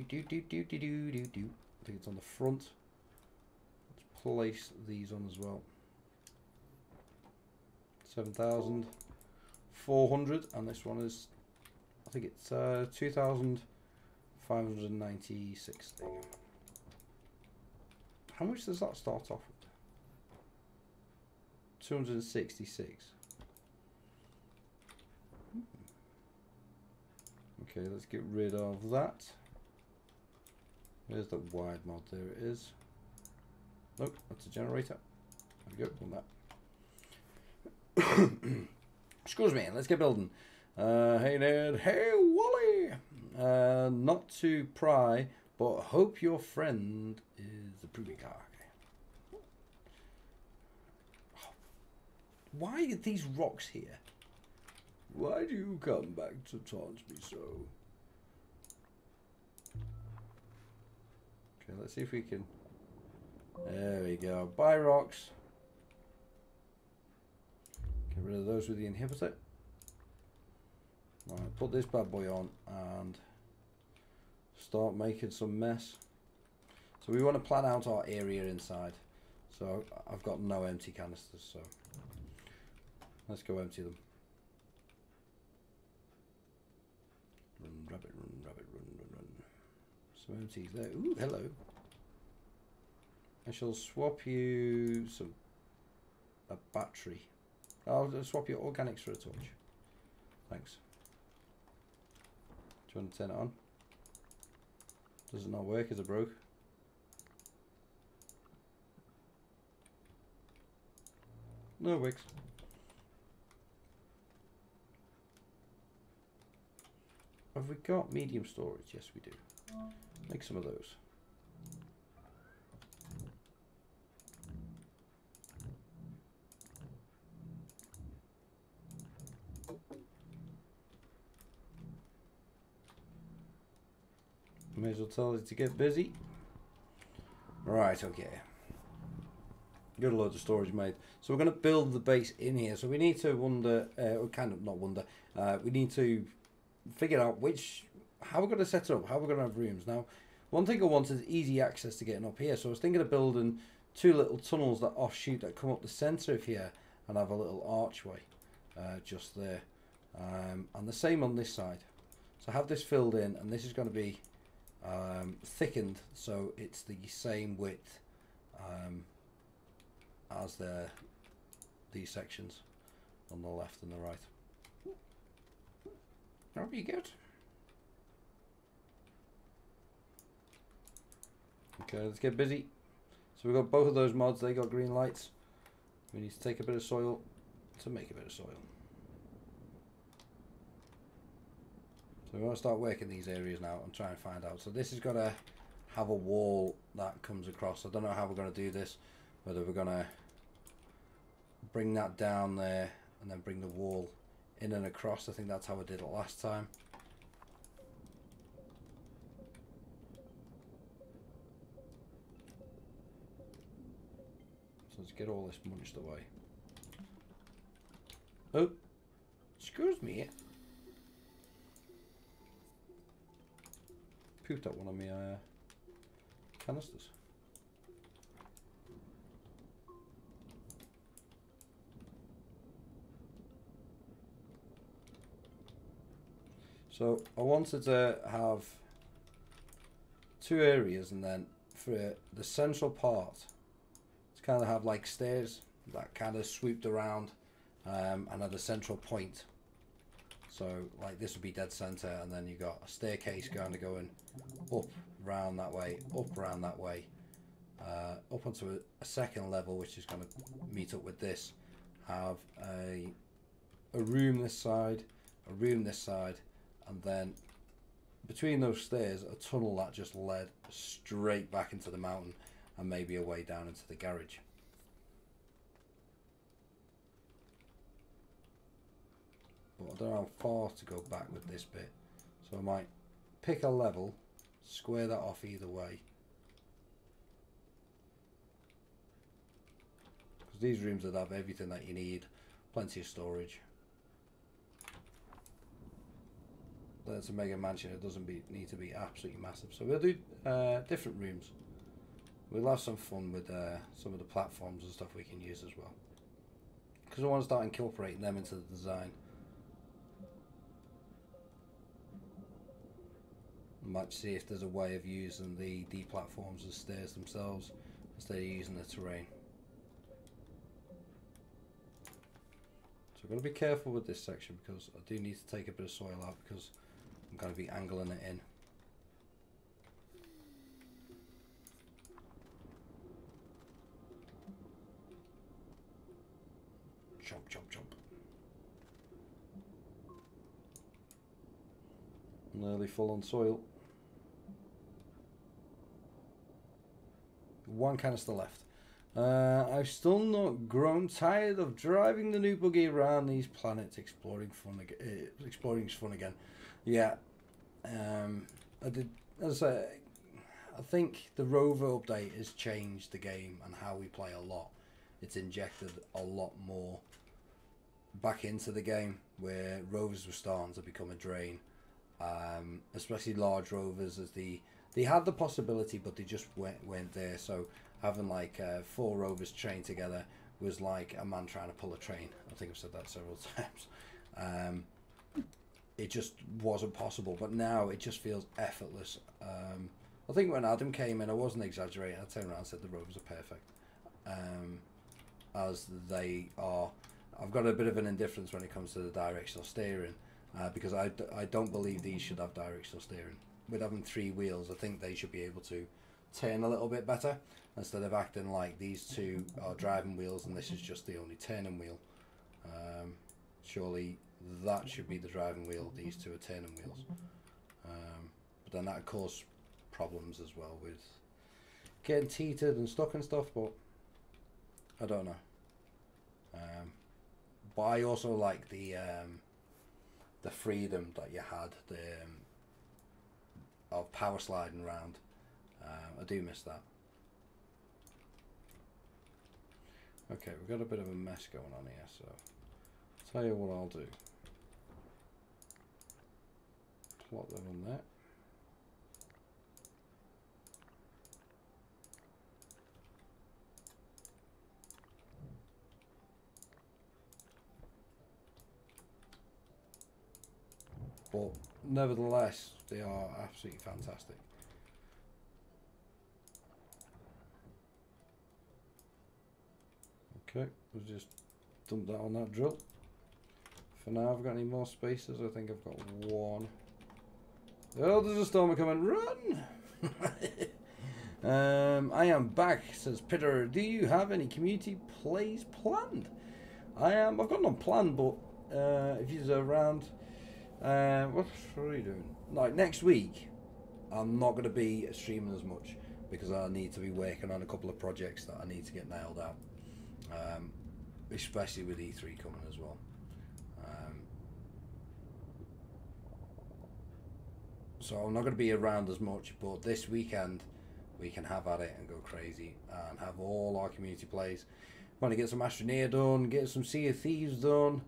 it's on the front. Let's place these on as well. 7,400, and this one is, I think it's 2,596. There you go. How much does that start off with? 266. Okay, let's get rid of that. There's the wide mod. There it is. Nope, that's a generator. There we go. On that. Excuse me. Let's get building. Hey Ned. Hey Wally. Not to pry, but hope your friend is a proving guy. Why are these rocks here? Why do you come back to taunt me so? Okay, let's see if we can. There we go. Buy rocks. Get rid of those with the inhibitor. Right, put this bad boy on and start making some mess. So we want to plan out our area inside. So I've got no empty canisters, so let's go empty them. Run, rabbit, run, rabbit, run, run, run. Some empties there. Ooh, hello. I shall swap you a battery. I'll swap your organics for a torch. Thanks. Do you want to turn it on? Does it not work? Is it broke? No, it works. Have we got medium storage? Yes, we do. Make some of those. May as well tell it to get busy. Right, okay. Got a load of storage made. So we're going to build the base in here. So we need to wonder, we need to figure out how we're going to set it up, how we're going to have rooms. Now, one thing I want is easy access to getting up here. So I was thinking of building two little tunnels that offshoot, that come up the center of here and have a little archway just there. And the same on this side. So have this filled in, and this is going to be thickened so it's the same width as these sections on the left and the right. That'll be good. Okay, let's get busy. So we've got both of those mods, they got green lights. We need to take a bit of soil to make a bit of soil. So we want to start working these areas now and try and find out. So this is going to have a wall that comes across. I don't know how we're going to do this, whether we're going to bring that down there and then bring the wall in and across. I think that's how I did it last time. So let's get all this munched away. Oh, excuse me. Pooped out one of my canisters. So I wanted to have two areas, and then for the central part to kind of have like stairs that kind of swooped around and at a central point. So like this would be dead center, and then you got a staircase going up round that way, up around that way, up onto a second level, which is going to meet up with this. Have a room this side, a room this side, and then between those stairs a tunnel that just led straight back into the mountain and maybe a way down into the garage. But I don't know how far to go back with this bit, so I might pick a level, square that off either way. Because these rooms would have everything that you need, plenty of storage. That's a mega mansion. It doesn't need to be absolutely massive. So we'll do different rooms. We'll have some fun with some of the platforms and stuff we can use as well. Because I want to start incorporating them into the design. Might see if there's a way of using the platforms as stairs themselves instead of using the terrain. So I've got to be careful with this section because I do need to take a bit of soil out because I'm going to be angling it in. Chomp, chomp, chomp. Nearly full on soil. One canister left. I've still not grown tired of driving the new buggy around these planets. Exploring is fun again. Yeah. I did. As I think the rover update has changed the game and how we play a lot. It's injected a lot more back into the game where rovers were starting to become a drain. Especially large rovers, as they had the possibility, but they just weren't there. So having like 4 rovers trained together was like a man trying to pull a train. I think I've said that several times. It just wasn't possible, but now it just feels effortless. I think when Adam came in, I wasn't exaggerating. I turned around and said the rovers are perfect, as they are. I've got a bit of an indifference when it comes to the directional steering. Because I don't believe these should have directional steering. With having 3 wheels, I think they should be able to turn a little bit better instead of acting like these 2 are driving wheels and this is just the only turning wheel. Surely that should be the driving wheel, these 2 are turning wheels. But then that cause problems as well with getting teetered and stuck and stuff, but I don't know. But I also like the freedom that you had, of power sliding around. I do miss that. Okay, we've got a bit of a mess going on here, so I'll tell you what I'll do. Plot them on there. But nevertheless, they are absolutely fantastic. Okay, we'll just dump that on that drill. For now, I've got any more spaces? I think I've got 1. Oh, there's a storm coming. Run! I am back, says Peter. Do you have any community plays planned? I've got none planned, but if you're around, what are you doing? Like next week, I'm not going to be streaming as much because I need to be working on a couple of projects that I need to get nailed out, especially with E3 coming as well. So I'm not going to be around as much, but this weekend we can have at it and go crazy and have all our community plays. Want to get some Astroneer done, get some Sea of Thieves done.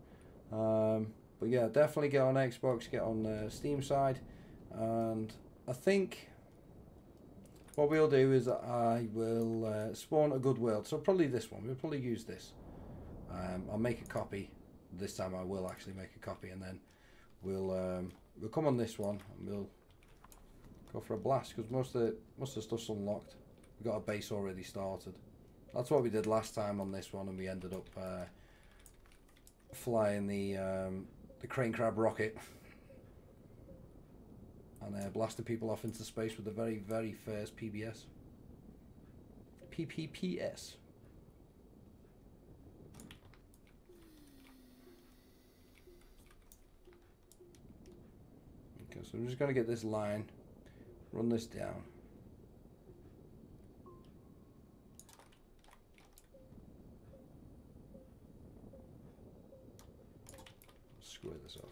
But yeah, definitely get on Xbox, get on Steam side, and I think what we'll do is I will spawn a good world. So probably this one. We'll probably use this. I'll make a copy. This time I will actually make a copy, and then we'll come on this one and we'll go for a blast because most of the stuff's unlocked. We've got a base already started. That's what we did last time on this one, and we ended up flying the crane crab rocket and blasting people off into space with the very first PPPS. Okay, so I'm just going to get this line, run this down. Square this off.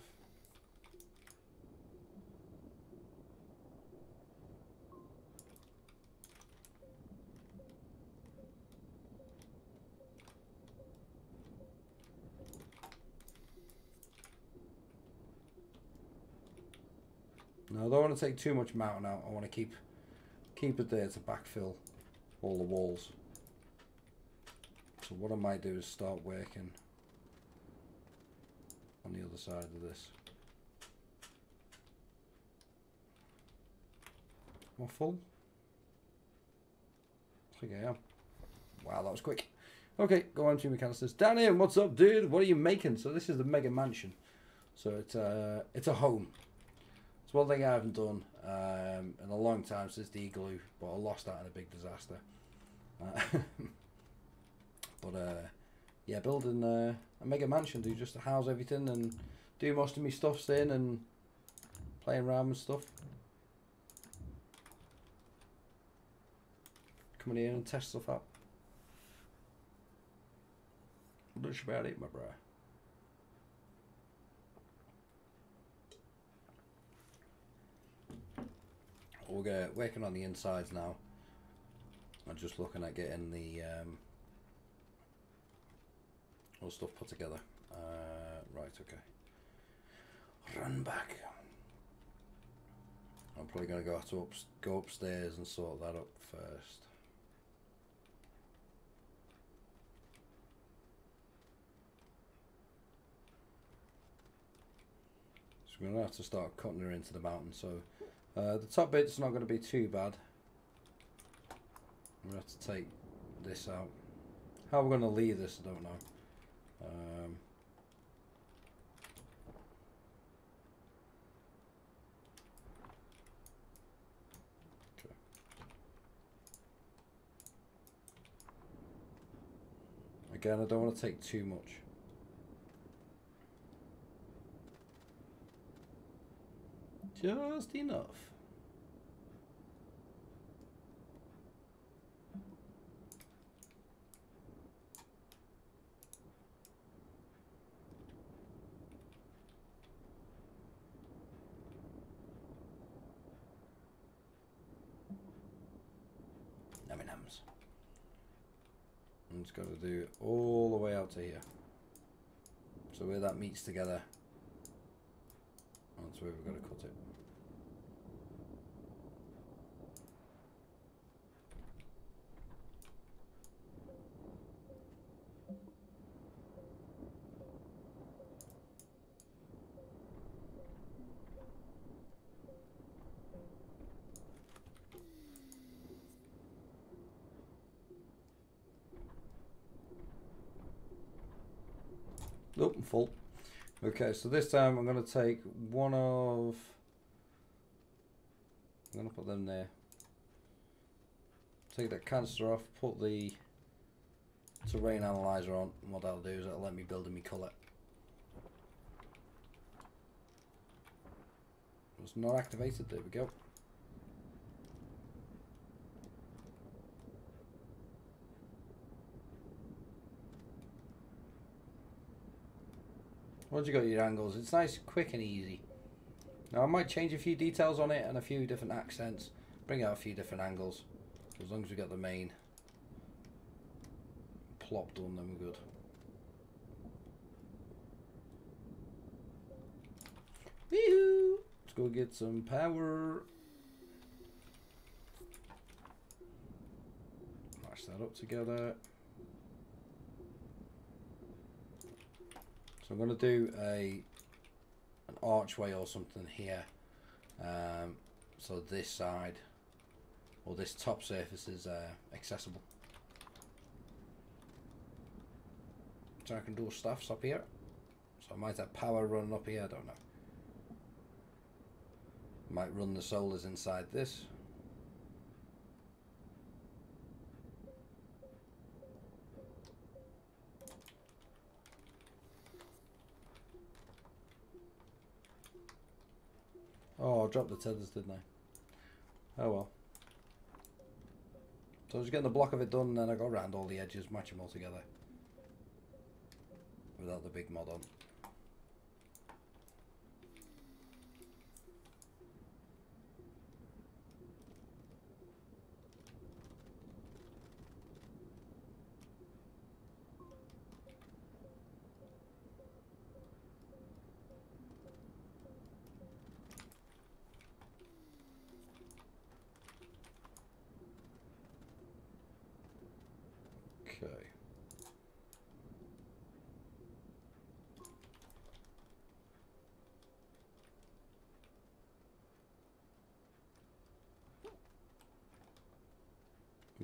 Now I don't want to take too much mountain out. I want to keep it there to backfill all the walls. So what I might do is start working on the other side of this. Am I full? I think I am. Wow, that was quick. Okay, go on to Mechanicist. Danny, what's up, dude? What are you making? So this is the Mega Mansion. So it's a home. It's one thing I haven't done in a long time since the igloo, but I lost that in a big disaster. Yeah, building a Mega Mansion, do just to house everything and do most of my stuffs in and playing around and stuff. Come in here and test stuff out. That's about it, my bro. We're working on the insides now. I'm just looking at getting the all stuff put together. Right, okay. Run back. I'm probably going to go upstairs and sort that up first. So we're going to have to start cutting her into the mountain. So the top bit's not going to be too bad. I'm going to have to take this out. How we're going to leave this, I don't know. Okay. Again, I don't want to take too much. Just enough. M&Ms. I'm just got to do it all the way out to here. So where that meets together, that's where we've got to cut it. Nope, I'm full. Okay, so this time I'm going to take one of... I'm going to put them there. Take that canister off, put the terrain analyzer on, and what that'll do is it'll let me build in my colour. It's not activated, there we go. Once you got your angles, it's nice, quick and easy. Now I might change a few details on it and a few different accents, bring out a few different angles. As long as we got the main plop done, then we're good. Woohoo! Let's go get some power. Mash that up together. So I'm going to do an archway or something here, so this side or this top surface is accessible. So I can do stuff up here. So I might have power running up here, I don't know. Might run the solars inside this. Oh, I dropped the tethers, didn't I? Oh well. So I was getting the block of it done, and then I got around all the edges, match them all together. Without the big mod on.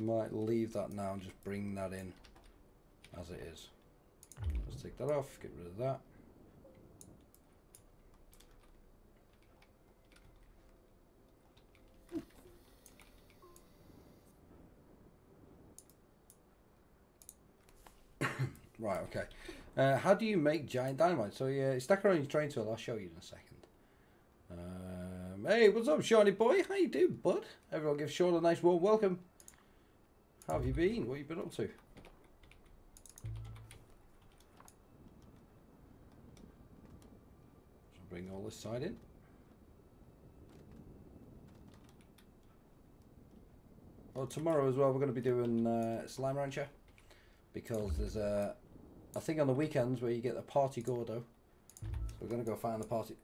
Might leave that now and just bring that in as it is. Let's take that off, get rid of that. Right, okay. How do you make giant dynamite? So yeah, stack around your train tool. I'll show you in a second. Hey, what's up, Shawnee boy? How you doing, bud? Everyone give Sean a nice warm welcome. How have you been? What have you been up to? So bring all this side in. Well, tomorrow as well, we're going to be doing Slime Rancher. Because there's a thing on the weekends where you get a party Gordo. So we're going to go find the party.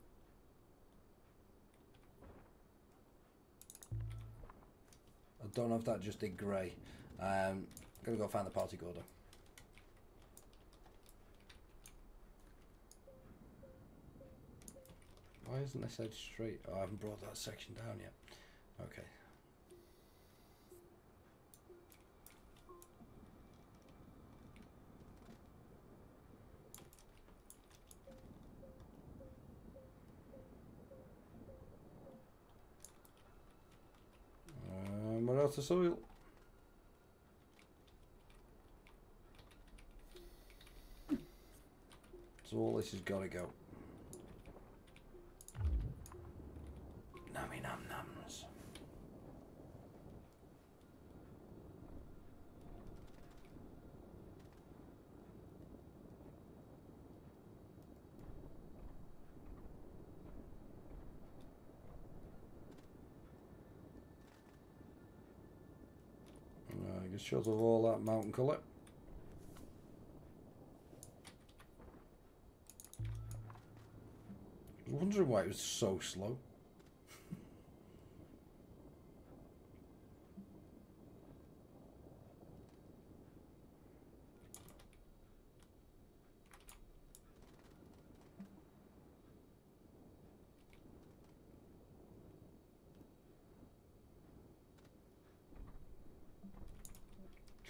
I don't know if that just did grey. I'm going to go find the party Gordo. Why isn't this edge straight? Oh, I haven't brought that section down yet. Okay. What else? The soil. So all this has got to go. Nummy num nums. Just shows of all that mountain colour. I was wondering why it was so slow.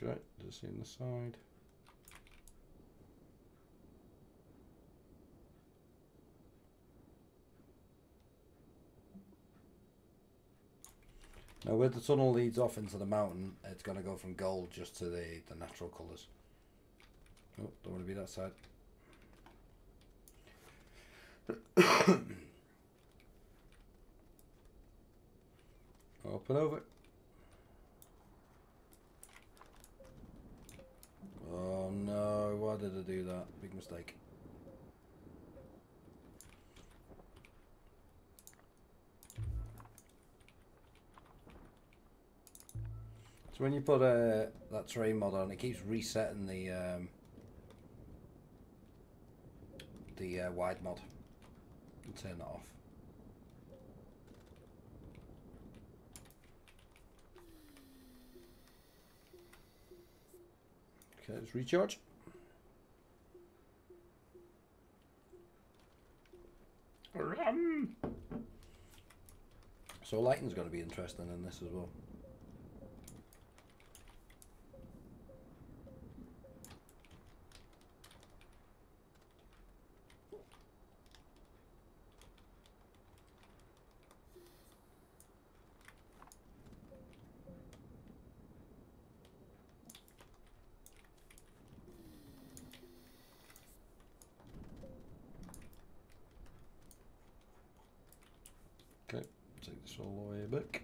Okay, just in the side. Now where the tunnel leads off into the mountain, it's going to go from gold just to the natural colours. Oh, don't want to be that side. Open over. Oh no, why did I do that? Big mistake. So when you put that terrain mod on, it keeps resetting the wide mod. And turn that off. Okay, let's recharge. So lighting's going to be interesting in this as well. Okay, take this all the way back.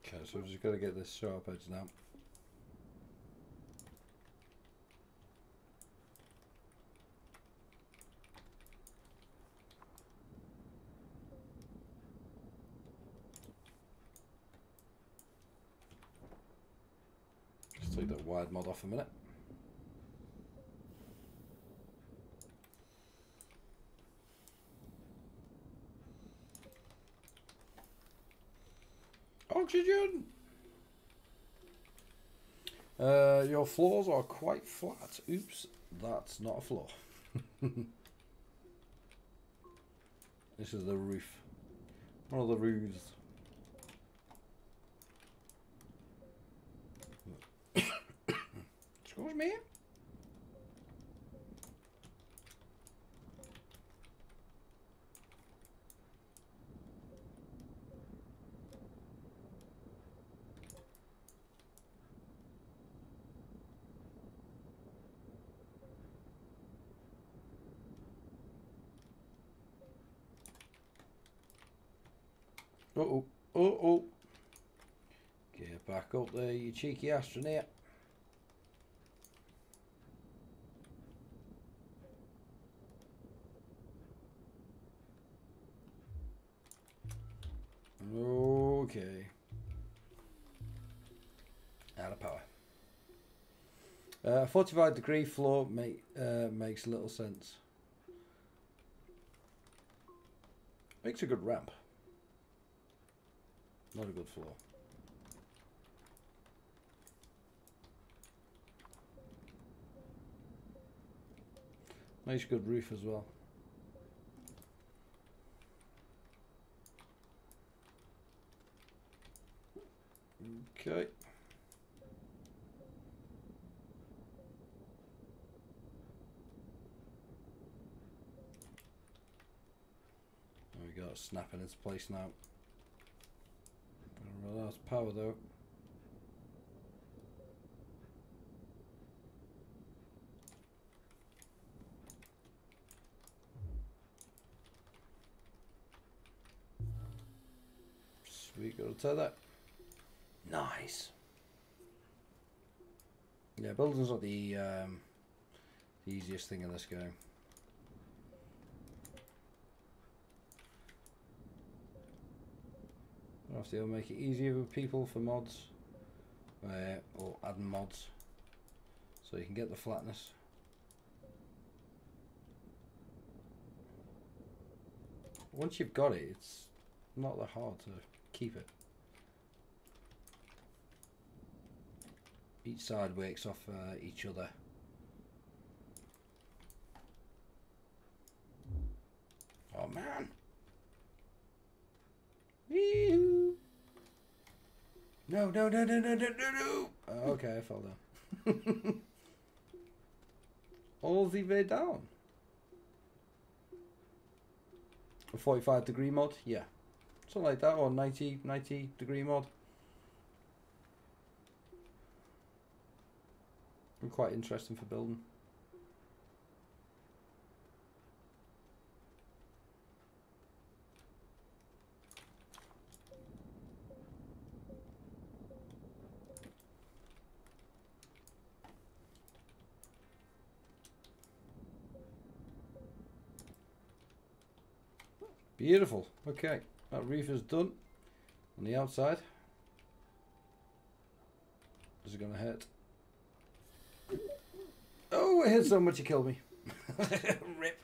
Okay, so we've just got to get this sharp edge now. Just take that wide mod off a minute. Oxygen! Your floors are quite flat. Oops, that's not a floor. This is the roof. One of the roofs. Excuse me? Uh-oh. Uh-oh. Get back up there, you cheeky Astroneer. Okay. Out of power. 45-degree floor makes little sense. Makes a good ramp. Not a good floor. Nice good roof as well. Okay. There we go, it's snapping into place now. Gonna run out of power though. Sweet, gotta tell that. Nice. Yeah, building's not the easiest thing in this game. I have to make it easier for people for mods, or adding mods, so you can get the flatness. Once you've got it, it's not that hard to keep it. Each side works off each other. Oh man! Wee-hoo. No, no, no, no, no, no, no, no! Okay, I fell down. All the way down. A 45-degree mod? Yeah. Something like that, or 90-degree mod. Quite interesting for building. Beautiful. Okay, that roof is done on the outside. Is it going to hurt? Oh, it hit so much it killed me. Rip.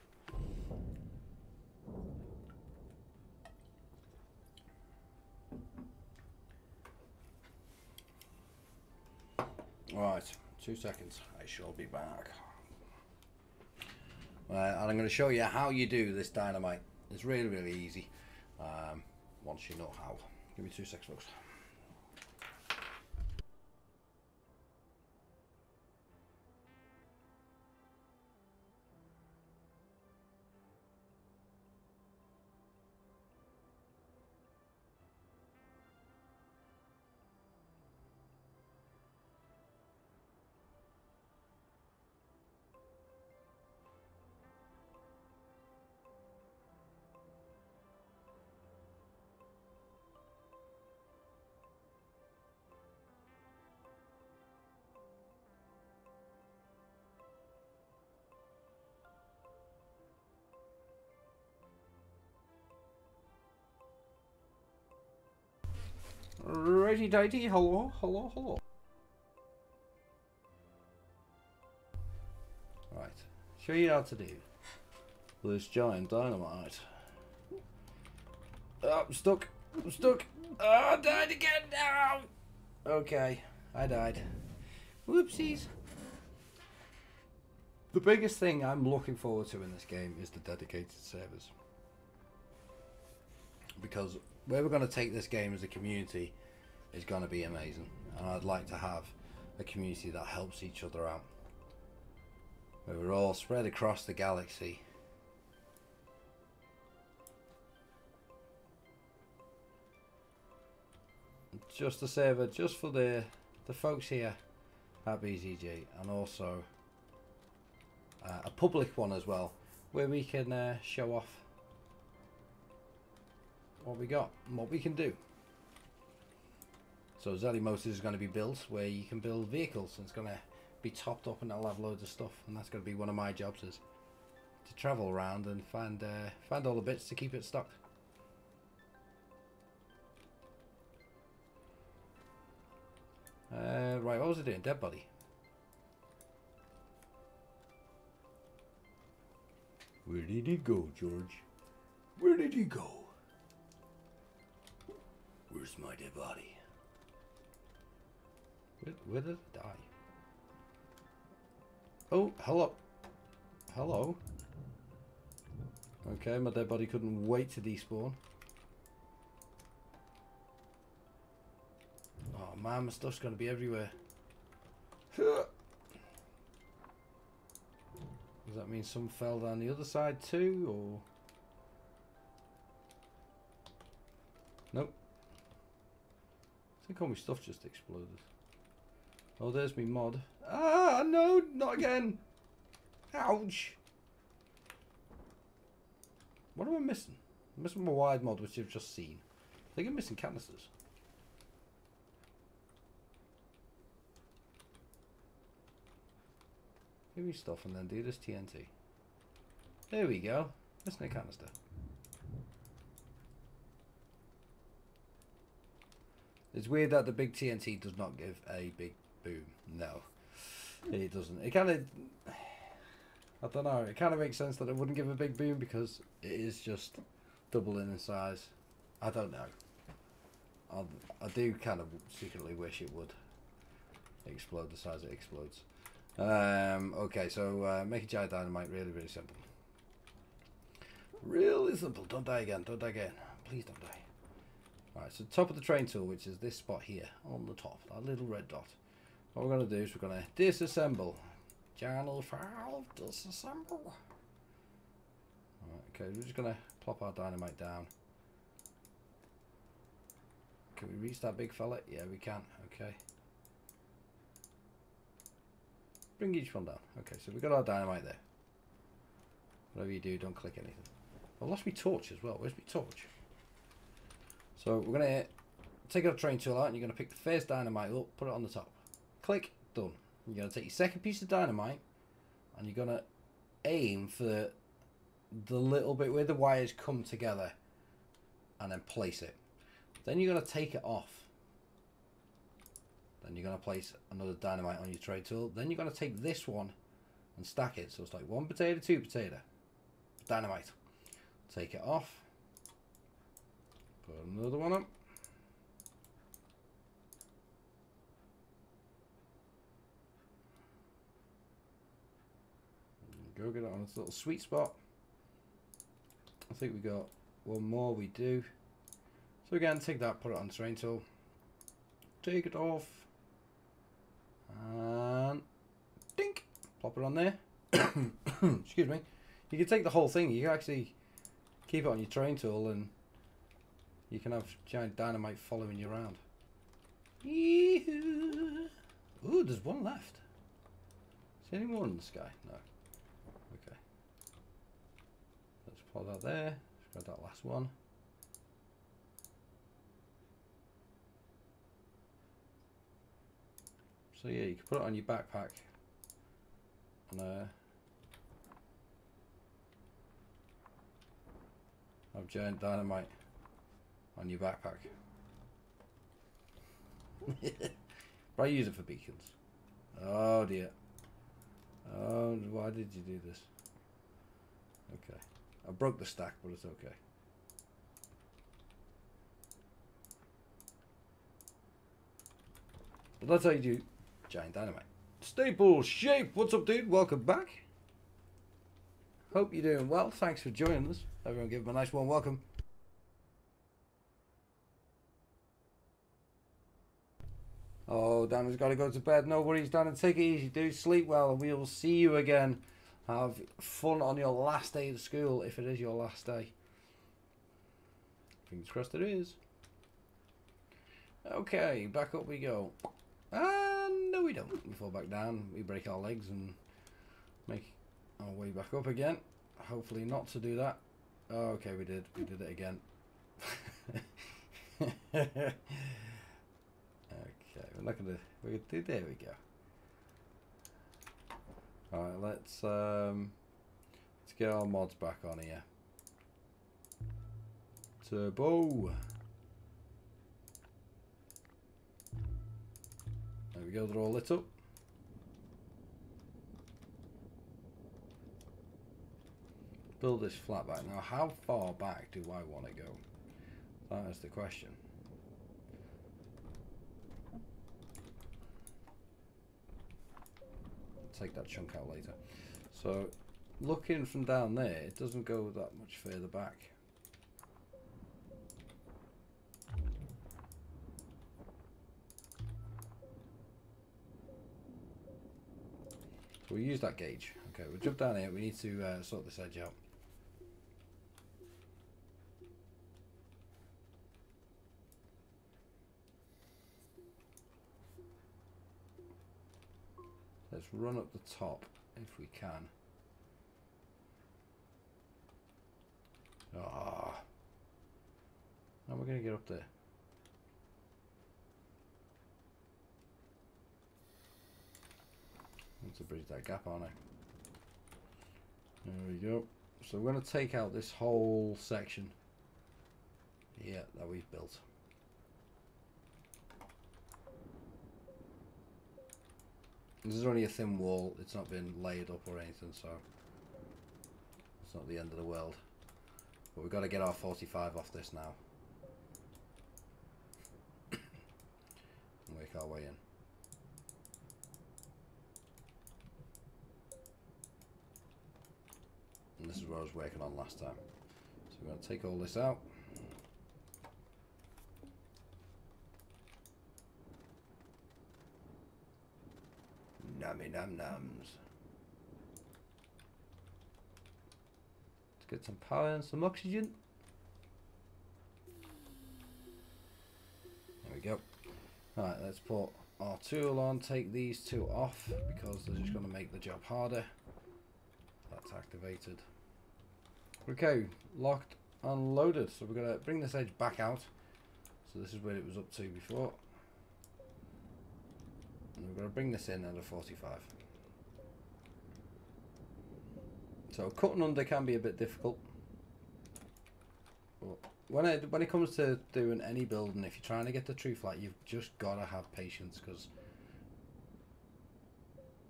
Right, 2 seconds. I shall be back. And I'm going to show you how you do this dynamite. It's really, really easy once you know how. Give me 2 seconds, folks. Righty tighty, hello, hello, hello. Right, show you how to do this giant dynamite. Oh, I'm stuck, Oh, I died again now. Okay, I died. Whoopsies. The biggest thing I'm looking forward to in this game is the dedicated servers. Because where we're going to take this game as a community is going to be amazing. And I'd like to have a community that helps each other out. Where we're all spread across the galaxy. Just a server, just for the folks here at BZG, and also a public one as well, where we can show off what we got and what we can do. So Zelly Motors is going to be built where you can build vehicles, and it's going to be topped up and it'll have loads of stuff, and that's going to be one of my jobs, is to travel around and find all the bits to keep it stocked. Right, what was I doing? Dead body. Where did he go, George? Where did he go? Where's my dead body? Where did it die? Oh, hello. Hello. Okay, my dead body couldn't wait to despawn. Oh man, my stuff's gonna be everywhere. Does that mean some fell down the other side too, or? Nope. I think all my stuff just exploded. Oh, there's me mod. Ah, no, not again. Ouch. What am I missing? I'm missing my wide mod, which you've just seen. I think I'm missing canisters. Give me stuff and then do this TNT. There we go. Missing a canister. It's weird that the big TNT does not give a big boom. No, it doesn't. It kind of, I don't know, it kind of makes sense that it wouldn't give a big boom because it is just doubling in size. I don't know. I do kind of secretly wish it would explode the size it explodes. Okay, so make a giant dynamite really, really simple. Really simple. Don't die again. Don't die again. Please don't die. Alright, so top of the train tool, which is this spot here on the top, that little red dot. What we're going to do is we're going to disassemble. Channel 5, disassemble. Alright, okay, we're just going to plop our dynamite down. Can we reach that big fella? Yeah, we can. Okay. Bring each one down. Okay, so we've got our dynamite there. Whatever you do, don't click anything. I lost my torch as well. Where's my torch? So we're going to take our train tool out and you're going to pick the first dynamite up, put it on the top. Click, done. You're going to take your second piece of dynamite and you're going to aim for the little bit where the wires come together and then place it. Then you're going to take it off. Then you're going to place another dynamite on your train tool. Then you're going to take this one and stack it. So it's like 1 potato, 2 potato. Dynamite. Take it off. Put another one up. Go get it on its little sweet spot. I think we got one more, we do. So again, take that, put it on the train tool. Take it off. And dink. Plop it on there. Excuse me. You can take the whole thing. You can actually keep it on your train tool and you can have giant dynamite following you around. Ooh, there's one left. Is there any more in the sky? No. Okay. Let's plot that there. Let's grab that last one. So yeah, you can put it on your backpack. And have giant dynamite on your backpack. But I use it for beacons. Oh dear. Oh, why did you do this? Okay. I broke the stack, but it's okay. But that's how you do giant dynamite. Staple Shape, what's up, dude? Welcome back. Hope you're doing well. Thanks for joining us. Everyone give him a nice warm welcome. Oh, Dan has got to go to bed. No worries, Dan, and take it easy, dude. Sleep well, and we will see you again. Have fun on your last day of school, if it is your last day. Fingers crossed it is. Okay, back up we go. No, we don't. We fall back down. We break our legs and make our way back up again. Hopefully not to do that. Oh, okay, we did. We did it again. Okay, we're not gonna. We're gonna do. There we go. All right, let's get our mods back on here. Turbo. There we go, they're all lit up. Build this flat back. Now, how far back do I want to go? That is the question. Take that chunk out later. So, looking from down there, it doesn't go that much further back. So we'll use that gauge. Okay, we'll jump down here. We need to sort this edge out. Let's run up the top if we can. Ah, how am I going to get up there? Need to bridge that gap, aren't I? There we go. So we're going to take out this whole section here that we've built. This is only a thin wall. It's not been laid up or anything, so it's not the end of the world. But we've got to get our 45 off this now and work our way in. And this is what I was working on last time. So we're going to take all this out. Nummy num nums. Let's get some power and some oxygen. There we go. Alright, let's put our tool on, take these two off because they're just going to make the job harder. That's activated. Okay, locked and loaded. So we're going to bring this edge back out. So this is where it was up to before. And we're going to bring this in at a 45. So cutting under can be a bit difficult. But when it comes to doing any building, if you're trying to get the true flat, you've just got to have patience because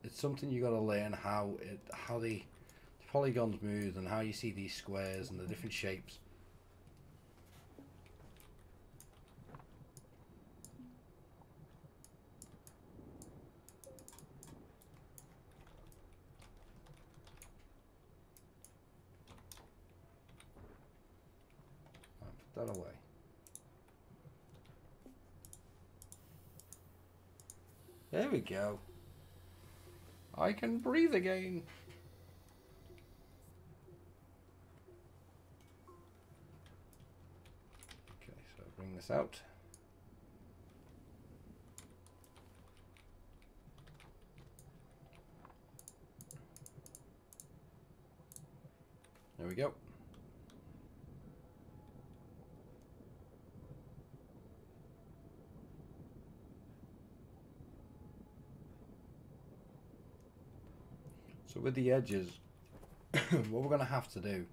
it's something you got to learn how the polygons move and how you see these squares and the different shapes. Put that away. There we go. I can breathe again. Bring this out. There we go. So with the edges, what we're going to have to do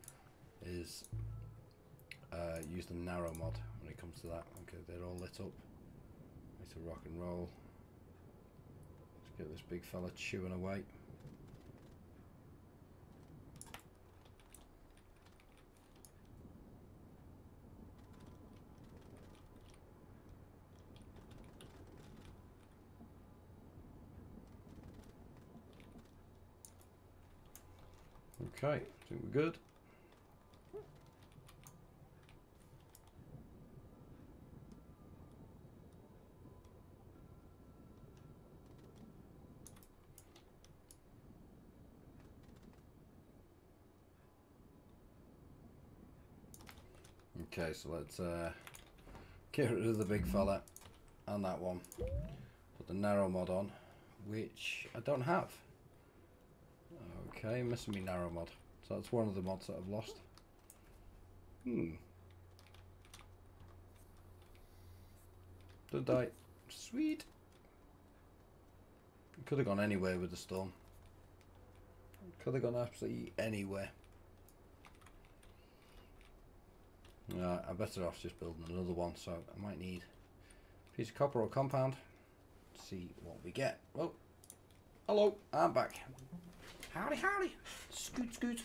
is use the narrow mod when it comes to that. Okay, they're all lit up. Way to rock and roll. Let's get this big fella chewing away. Okay, I think we're good. Okay, so let's get rid of the big fella and that one. Put the narrow mod on, which I don't have. Okay, missing me narrow mod. So that's one of the mods that I've lost. Don't die. Sweet. Could have gone anywhere with the storm. Could have gone absolutely anywhere. I'm better off just building another one, so I might need a piece of copper or compound to see what we get. Oh, hello, I'm back. Howdy, howdy. Scoot, scoot.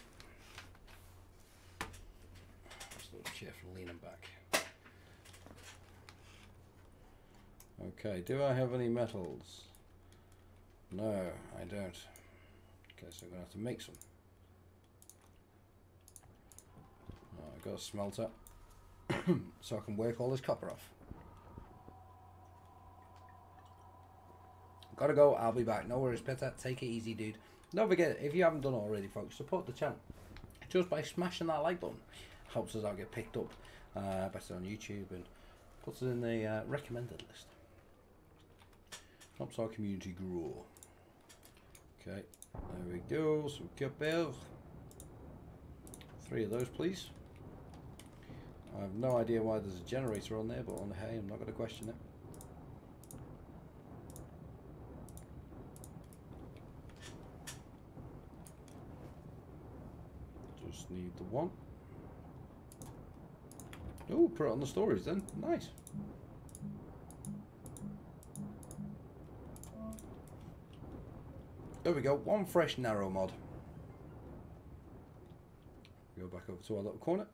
Just a little chair for leaning back. Okay, do I have any metals? No, I don't. Okay, so I'm going to have to make some. I've got a smelter. So I can work all this copper off. Gotta go, I'll be back. No worries, Peter. Take it easy, dude. Don't forget, if you haven't done it already, folks, support the channel just by smashing that like button. Helps us out get picked up better on YouTube and puts us in the recommended list. Helps our community grow. Okay, there we go. Some copper. 3 of those, please. I have no idea why there's a generator on there, but on the hay, I'm not going to question it. Just need the one. Oh, put it on the storage then. Nice. There we go. One fresh narrow mod. Go back over to our little corner.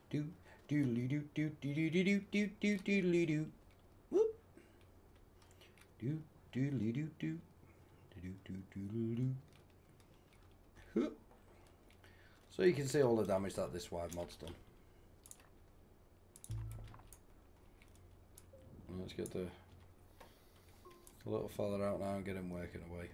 Do do do do do do do do do do do do. Whoop. Do do do do do do do do do. Whoop. So you can see all the damage that this wide mod's done. Let's get the little fella out now and get him working away.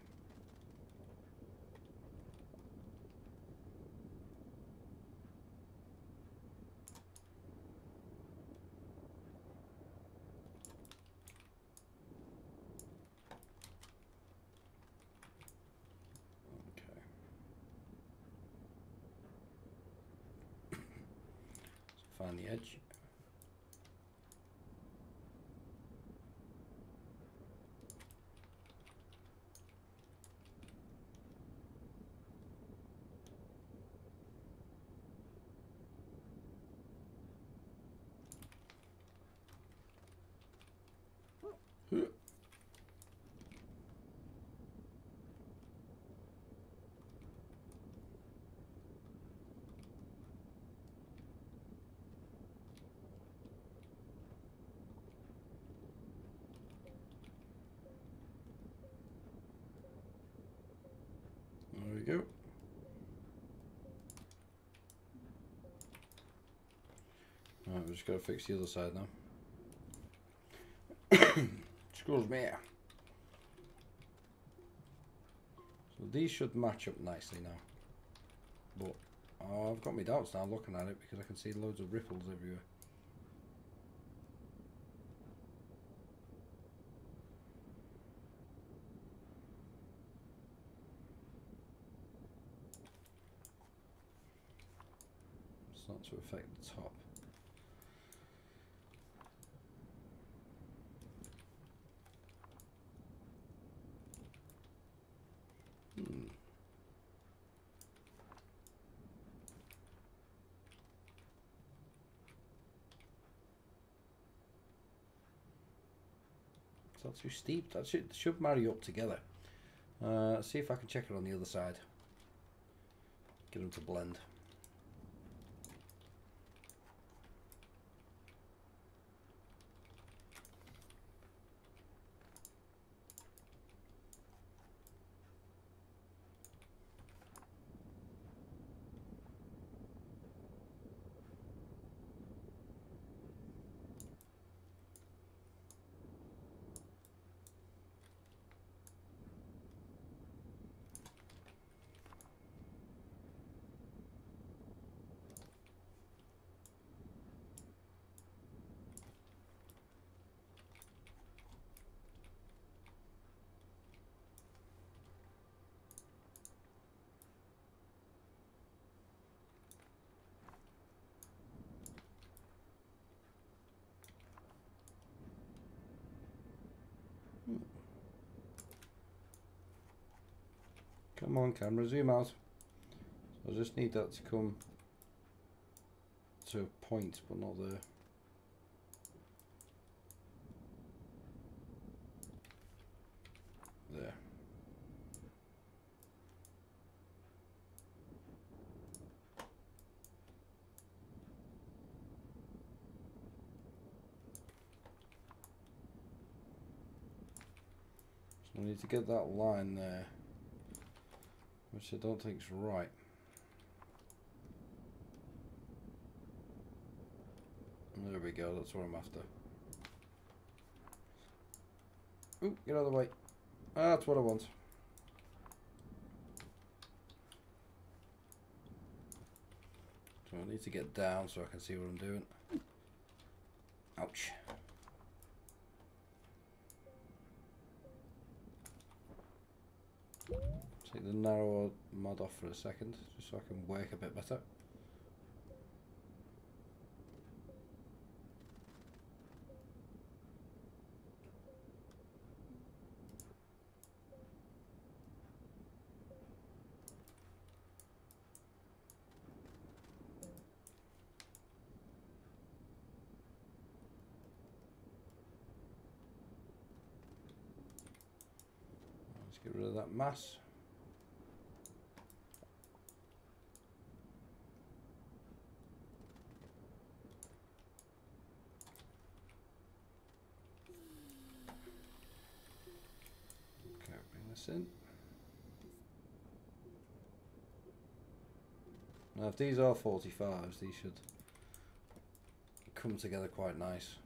Find the edge. There we go. Alright, we've just got to fix the other side now. Excuse me. So these should match up nicely now. But I've got my doubts now looking at it because I can see loads of ripples everywhere. It's not to affect the top. It's not too steep. That should marry up together. See if I can check it on the other side. Get them to blend. Come on, camera, zoom out. So I just need that to come to a point, but not there. There. So I need to get that line there, which I don't think is right. There we go, that's what I'm after. Ooh, get out of the way. That's what I want. So I need to get down so I can see what I'm doing. Ouch. Take the narrow mod off for a second, just so I can work a bit better. Let's get rid of that mass. Okay, bring this in. Now if these are 45s, these should come together quite nice.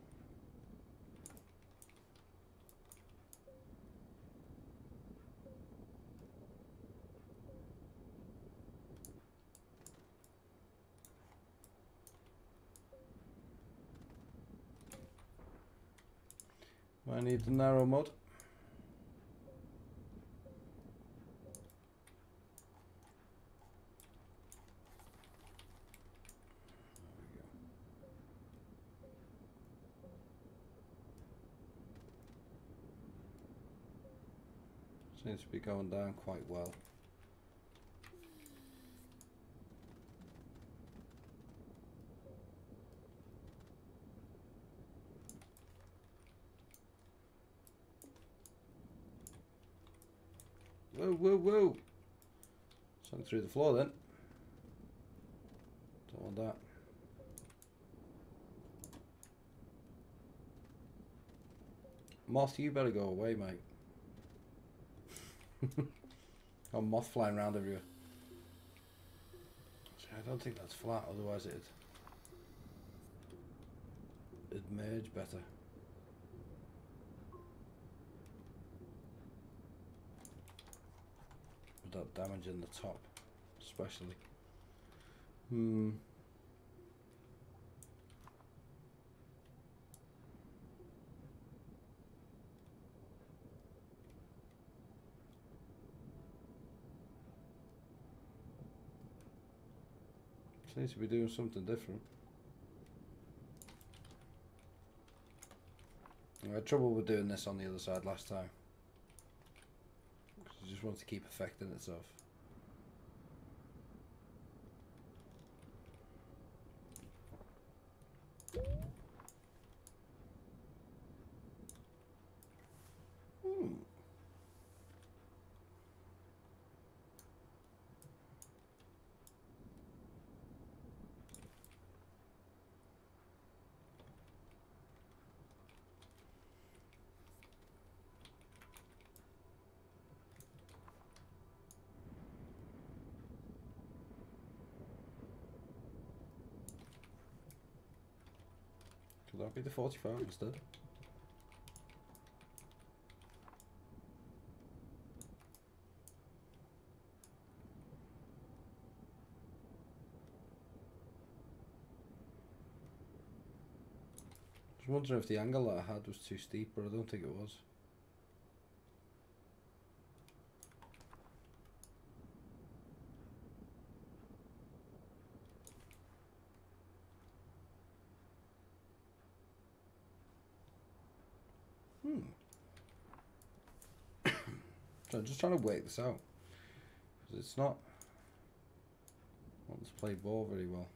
I need the narrow mod. Seems to be going down quite well. Whoa, whoa, whoa! Sunk through the floor then. Don't want that. Moth, you better go away, mate. Got moth flying around everywhere. See, I don't think that's flat, otherwise it'd merge better. Without damaging the top, especially. Seems to be doing something different. I had trouble with doing this on the other side last time. Because I just wanted to keep affecting itself. Could that be the 45 instead? I was wondering if the angle that I had was too steep, but I don't think it was. So I'm just trying to work this out. Because it's not this play ball very well.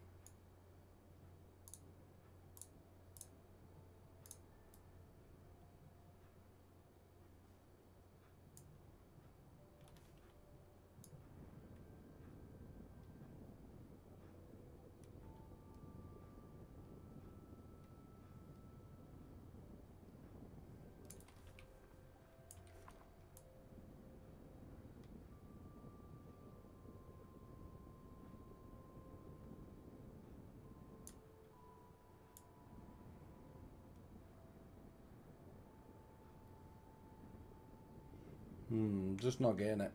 Just not getting it.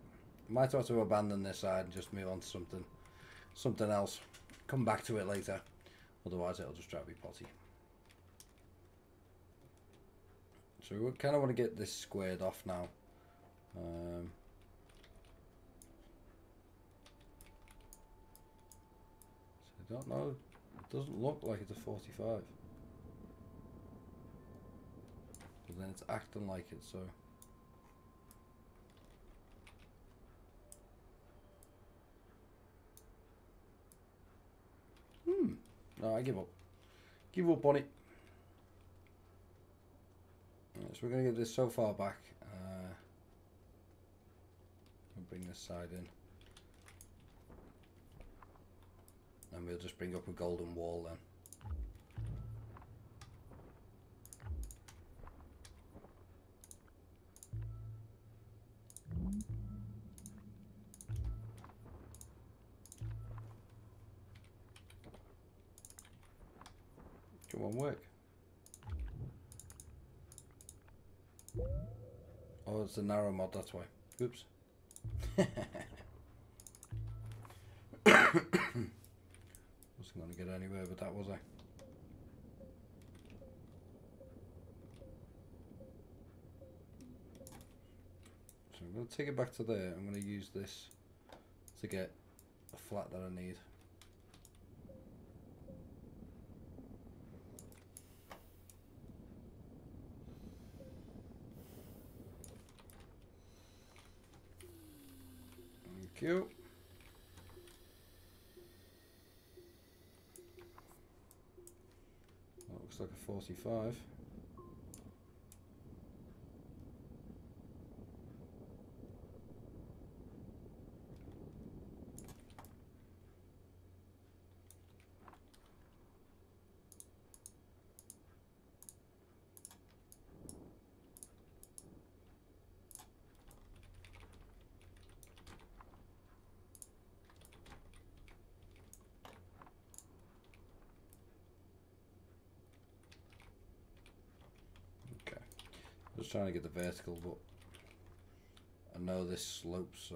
Might have to abandon this side and just move on to something else. Come back to it later. Otherwise it'll just try to be potty. So we kind of want to get this squared off now. So I don't know. It doesn't look like it's a 45. But then it's acting like it, so... No, I give up. Give up on it. Right, so we're going to get this so far back. We'll bring this side in. And we'll just bring up a golden wall then. Come on, work. Oh, it's a narrow mod, that's why. Oops. Wasn't going to get anywhere with that, was I? So I'm going to take it back to there. I'm going to use this to get a flat that I need. Thank you. That looks like a 45. Just trying to get the vertical, but I know this slopes, so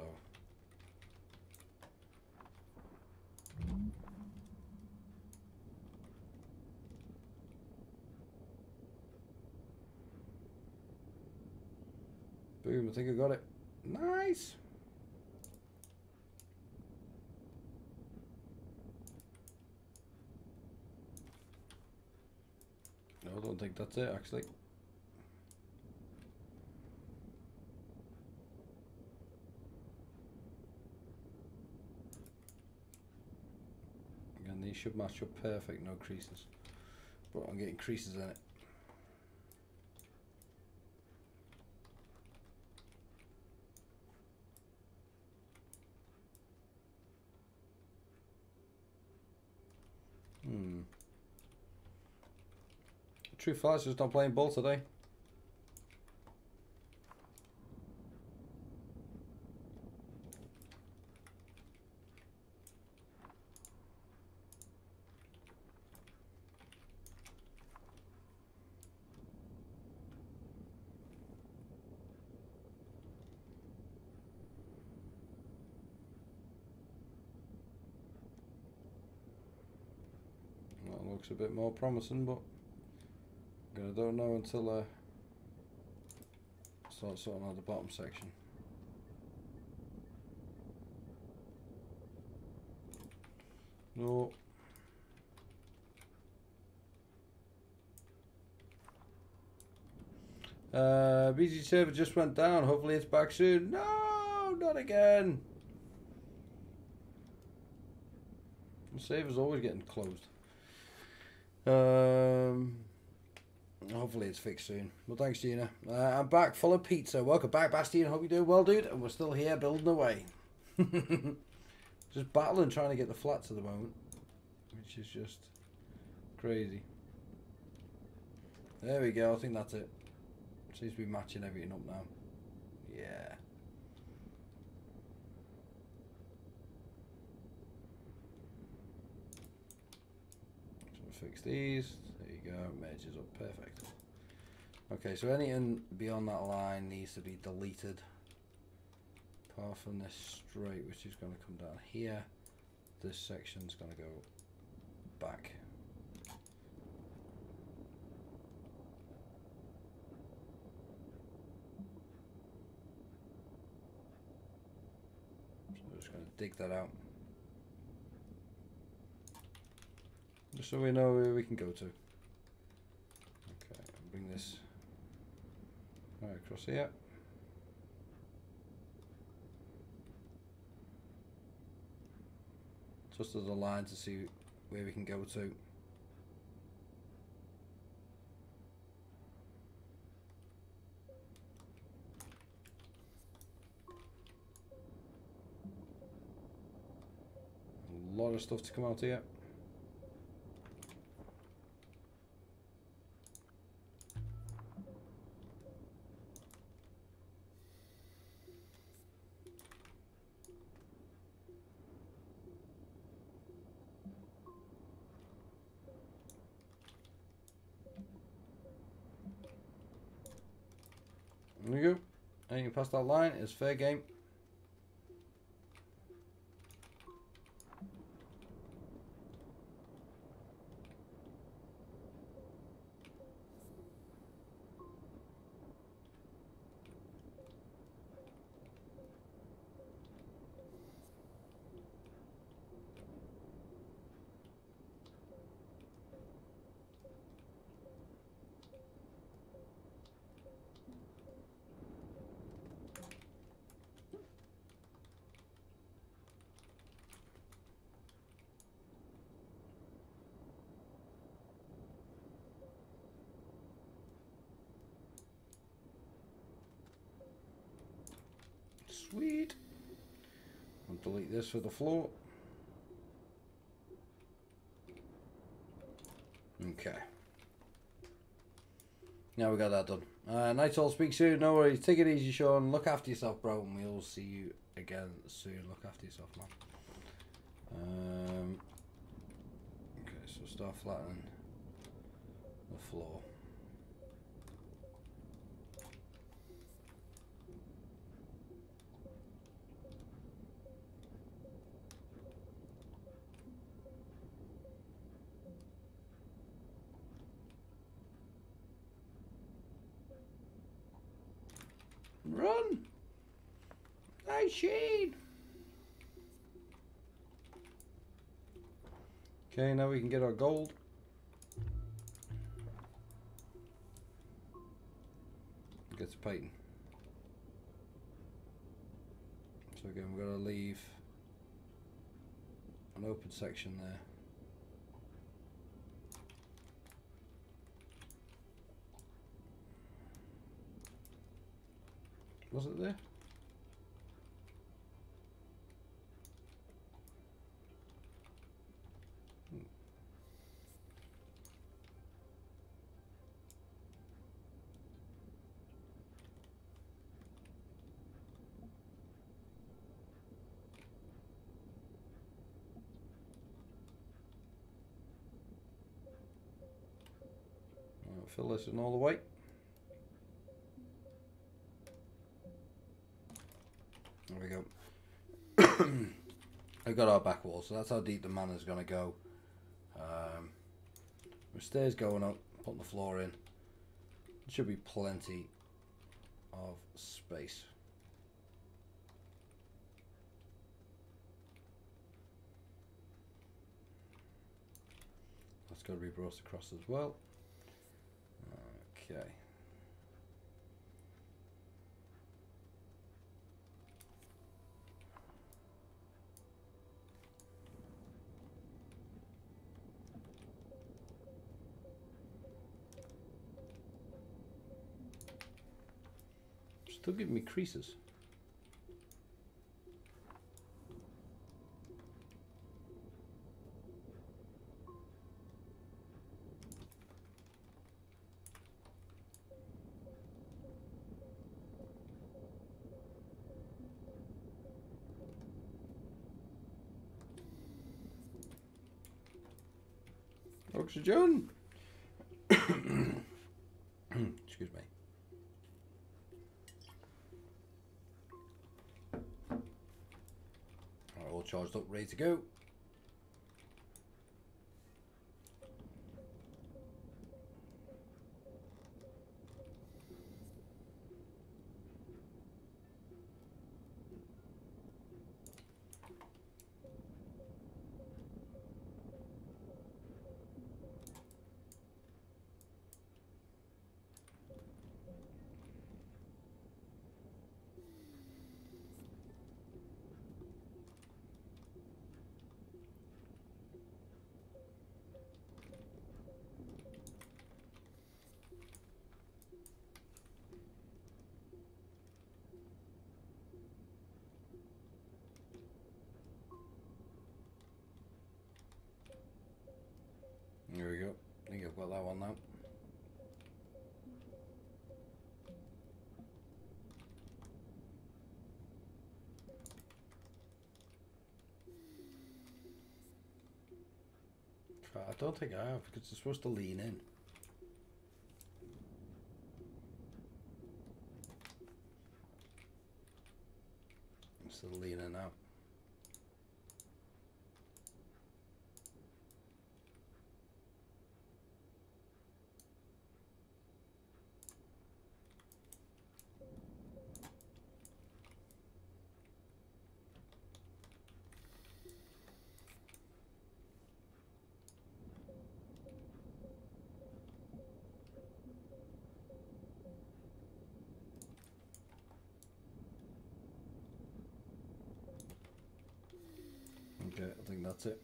boom, I think I got it. Nice. No, I don't think that's it actually. These should match up perfect, no creases. But I'm getting creases in it. True Flight's just not playing ball today. Looks a bit more promising, but I don't know until I start sorting out the bottom section. No. BG server just went down. Hopefully it's back soon. No, not again. The server's always getting closed. Hopefully it's fixed soon. Well, thanks, Gina. I'm back full of pizza. Welcome back, Bastien. Hope you're doing well, dude. And we're still here building away. Just battling trying to get the flats at the moment, which is just crazy. There we go. I think that's it. Seems to be matching everything up now. Yeah. So fix these. There you go. Matches up perfect. Okay, so anything beyond that line needs to be deleted. Apart from this straight, which is going to come down here. This section's going to go back. So we're just going to dig that out. Just so we know where we can go to. Okay, I'll bring this right across here. Just as a line to see where we can go to. A lot of stuff to come out here. There we go. Anything past that line is fair game. Sweet. I'll delete this for the floor. Okay. Now we got that done. Night all, speak soon. No worries. Take it easy, Sean. Look after yourself, bro. And we'll see you again soon. Look after yourself, man. Okay, so start flattening the floor. Run! Nice shade! Okay, now we can get our gold. Get to painting. So again, we're going to leave an open section there. Was it there? Fill this in all the way. There we go. We've got our back wall, so that's how deep the mana's going to go. With stairs going up, putting the floor in, there should be plenty of space. That's got to be brought across as well. Okay. Still giving me creases. Oxygen. Excuse me. All charged up, ready to go. There we go. I think I've got that one now. I don't think I have because it's supposed to lean in. It's still leaning out. Okay, I think that's it.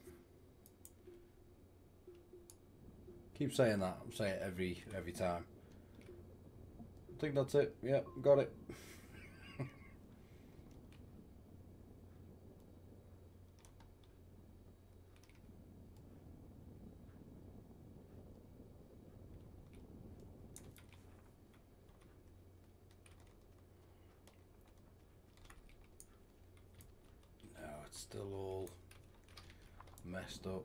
Keep saying that. I'm saying it every time. I think that's it. Yeah, got it. No, it's still all messed up.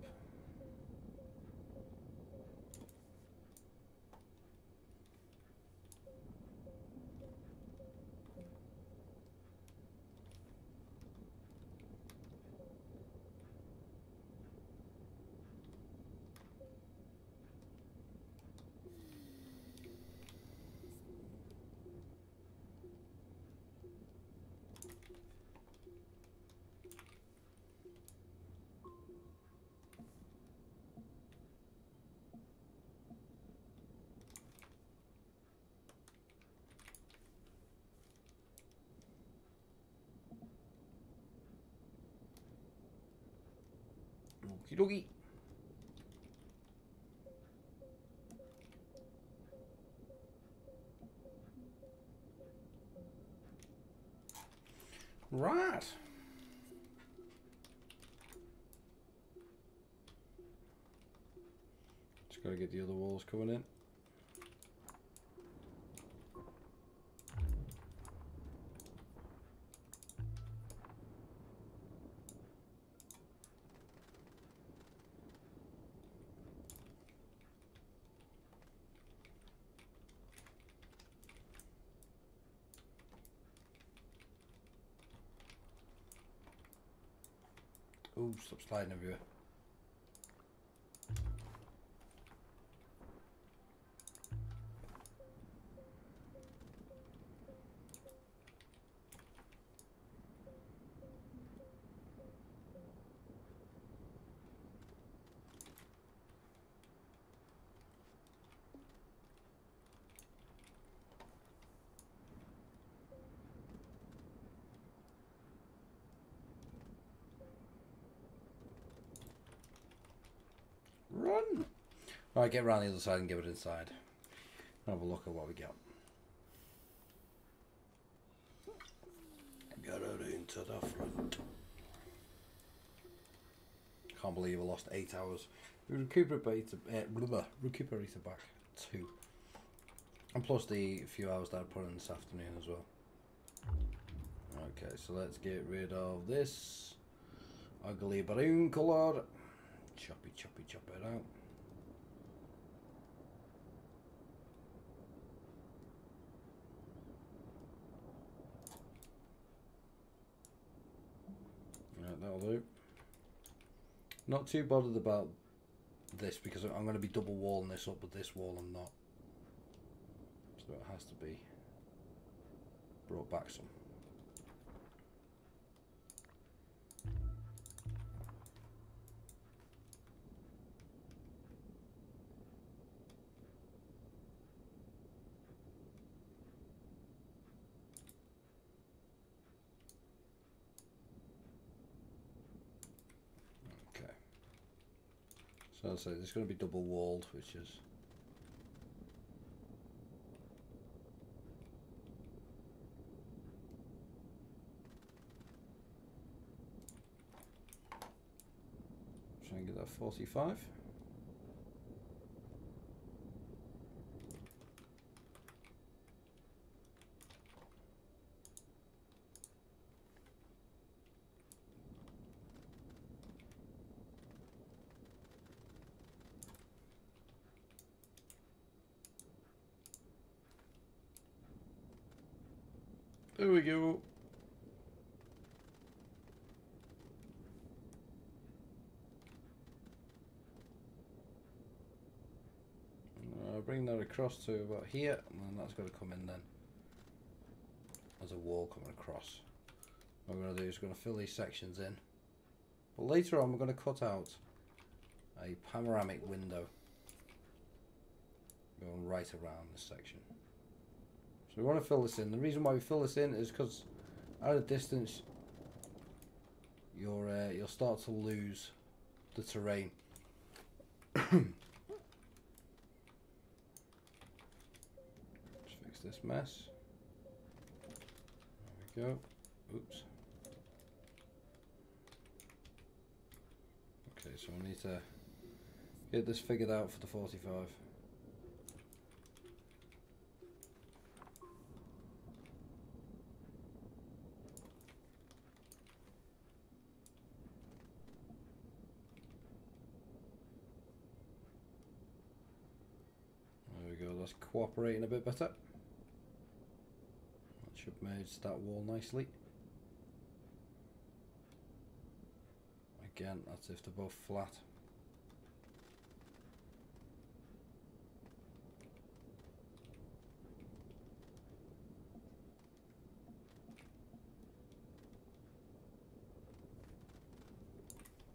Okie dokie. Right. Just gotta get the other walls coming in. Oh, stop sliding everywhere. Run! Alright, get around the other side and give it inside. Have a look at what we got. to the front. Can't believe I lost 8 hours. We recuperated back 2. And plus the few hours that I put in this afternoon as well. Okay, so let's get rid of this ugly balloon colour. Choppy, choppy, chop it out. Right, that'll do. Not too bothered about this because I'm going to be double walling this up, but this wall I'm not. So it has to be brought back some. Okay. So I'll say there's going to be double walled, which is try and get that 45. There we go. I'll bring that across to about here, and then that's got to come in then. There's a wall coming across. What we're going to do is we're going to fill these sections in. But later on we're going to cut out a panoramic window going right around this section. So we want to fill this in. The reason why we fill this in is because at a distance you'll start to lose the terrain. Let's fix this mess. There we go. Oops. Okay, so I need to get this figured out for the 45. That's cooperating a bit better. That should merge that wall nicely. Again, that's if they're both flat.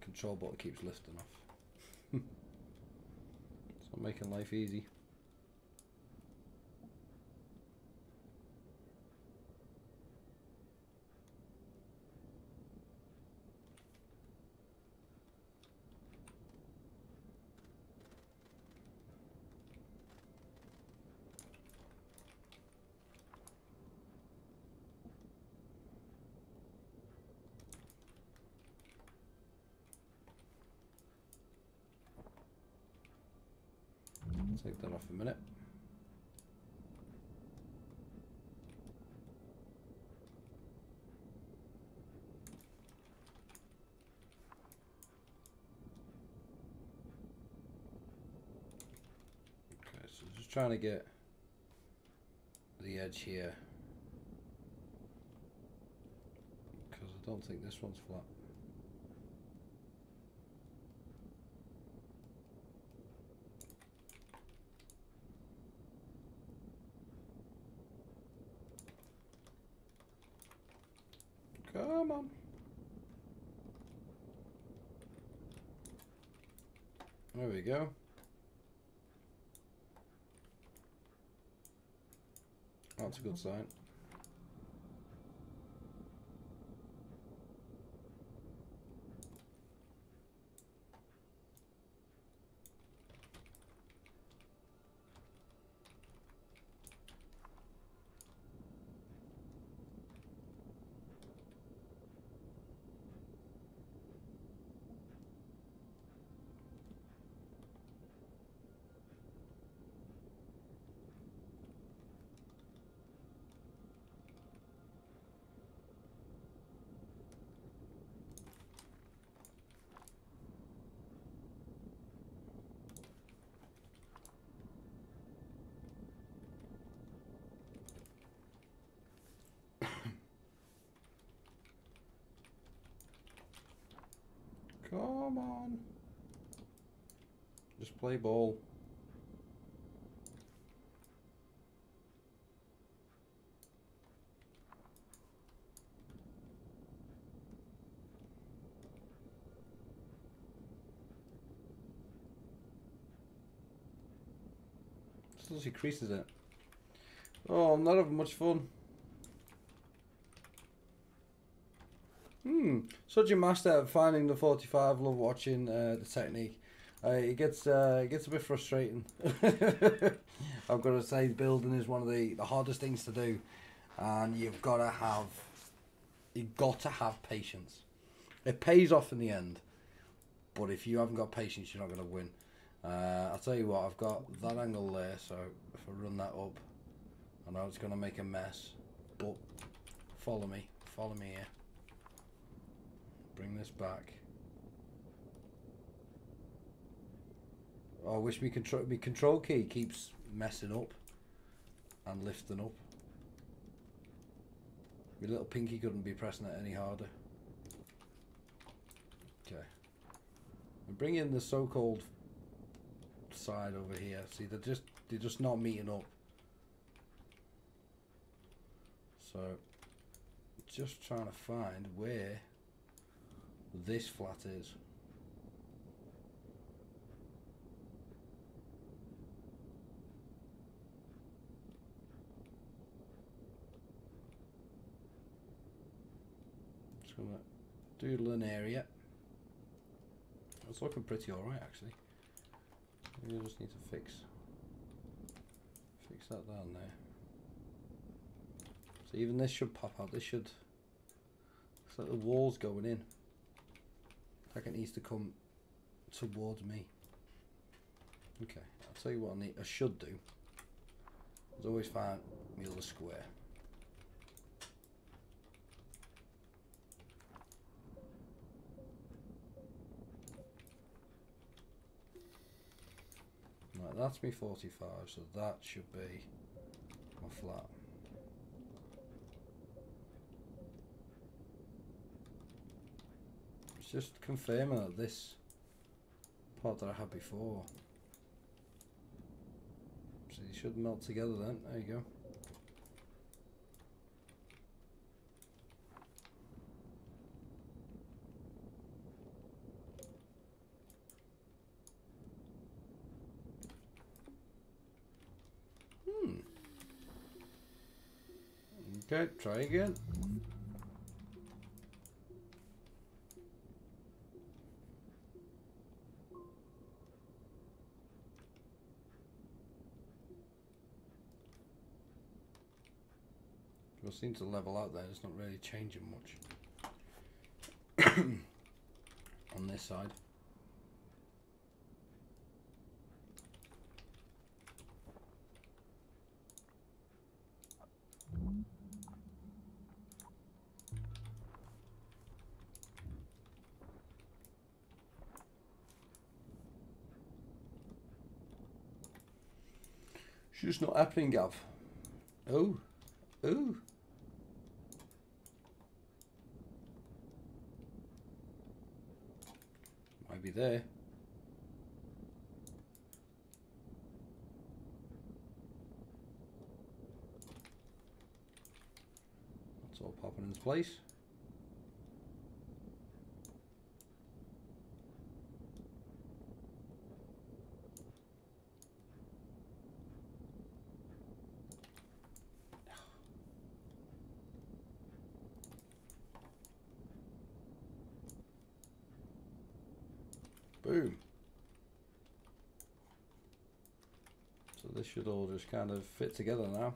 Control button keeps lifting off. It's not making life easy. Take that off a minute. Okay, so just trying to get the edge here because I don't think this one's flat. Come on. There we go. That's a good sign. Come on. Just play ball. Still she creases it. Oh, I'm not having much fun. Such a master at finding the 45. Love watching the technique. It gets a bit frustrating. I've got to say, building is one of the hardest things to do, and you've got to have patience. It pays off in the end, but if you haven't got patience, you're not going to win. I'll tell you what, I've got that angle there, so if I run that up, I know it's going to make a mess, but follow me here. Bring this back. Oh, I wish my control key keeps messing up and lifting up. My little pinky couldn't be pressing it any harder. Okay. And bring in the so-called side over here. See, they're just not meeting up. So, just trying to find where this flat is. Just gonna doodle an area. It's looking pretty alright actually. Maybe I just need to fix that down there. So even this should pop out. This should, it's like the wall's going in. Like it needs to come towards me. Okay, I'll tell you what I should do. Is always find me little square. Right, that's me 45, so that should be my flat. It's just confirming that this part that I had before. So you should melt together then. There you go. Okay, try again. It seems to level out there. It's not really changing much on this side. It's just not happening, Gav. Oh, oh. Might be there. That's all popping into place. Boom. So this should all just kind of fit together now.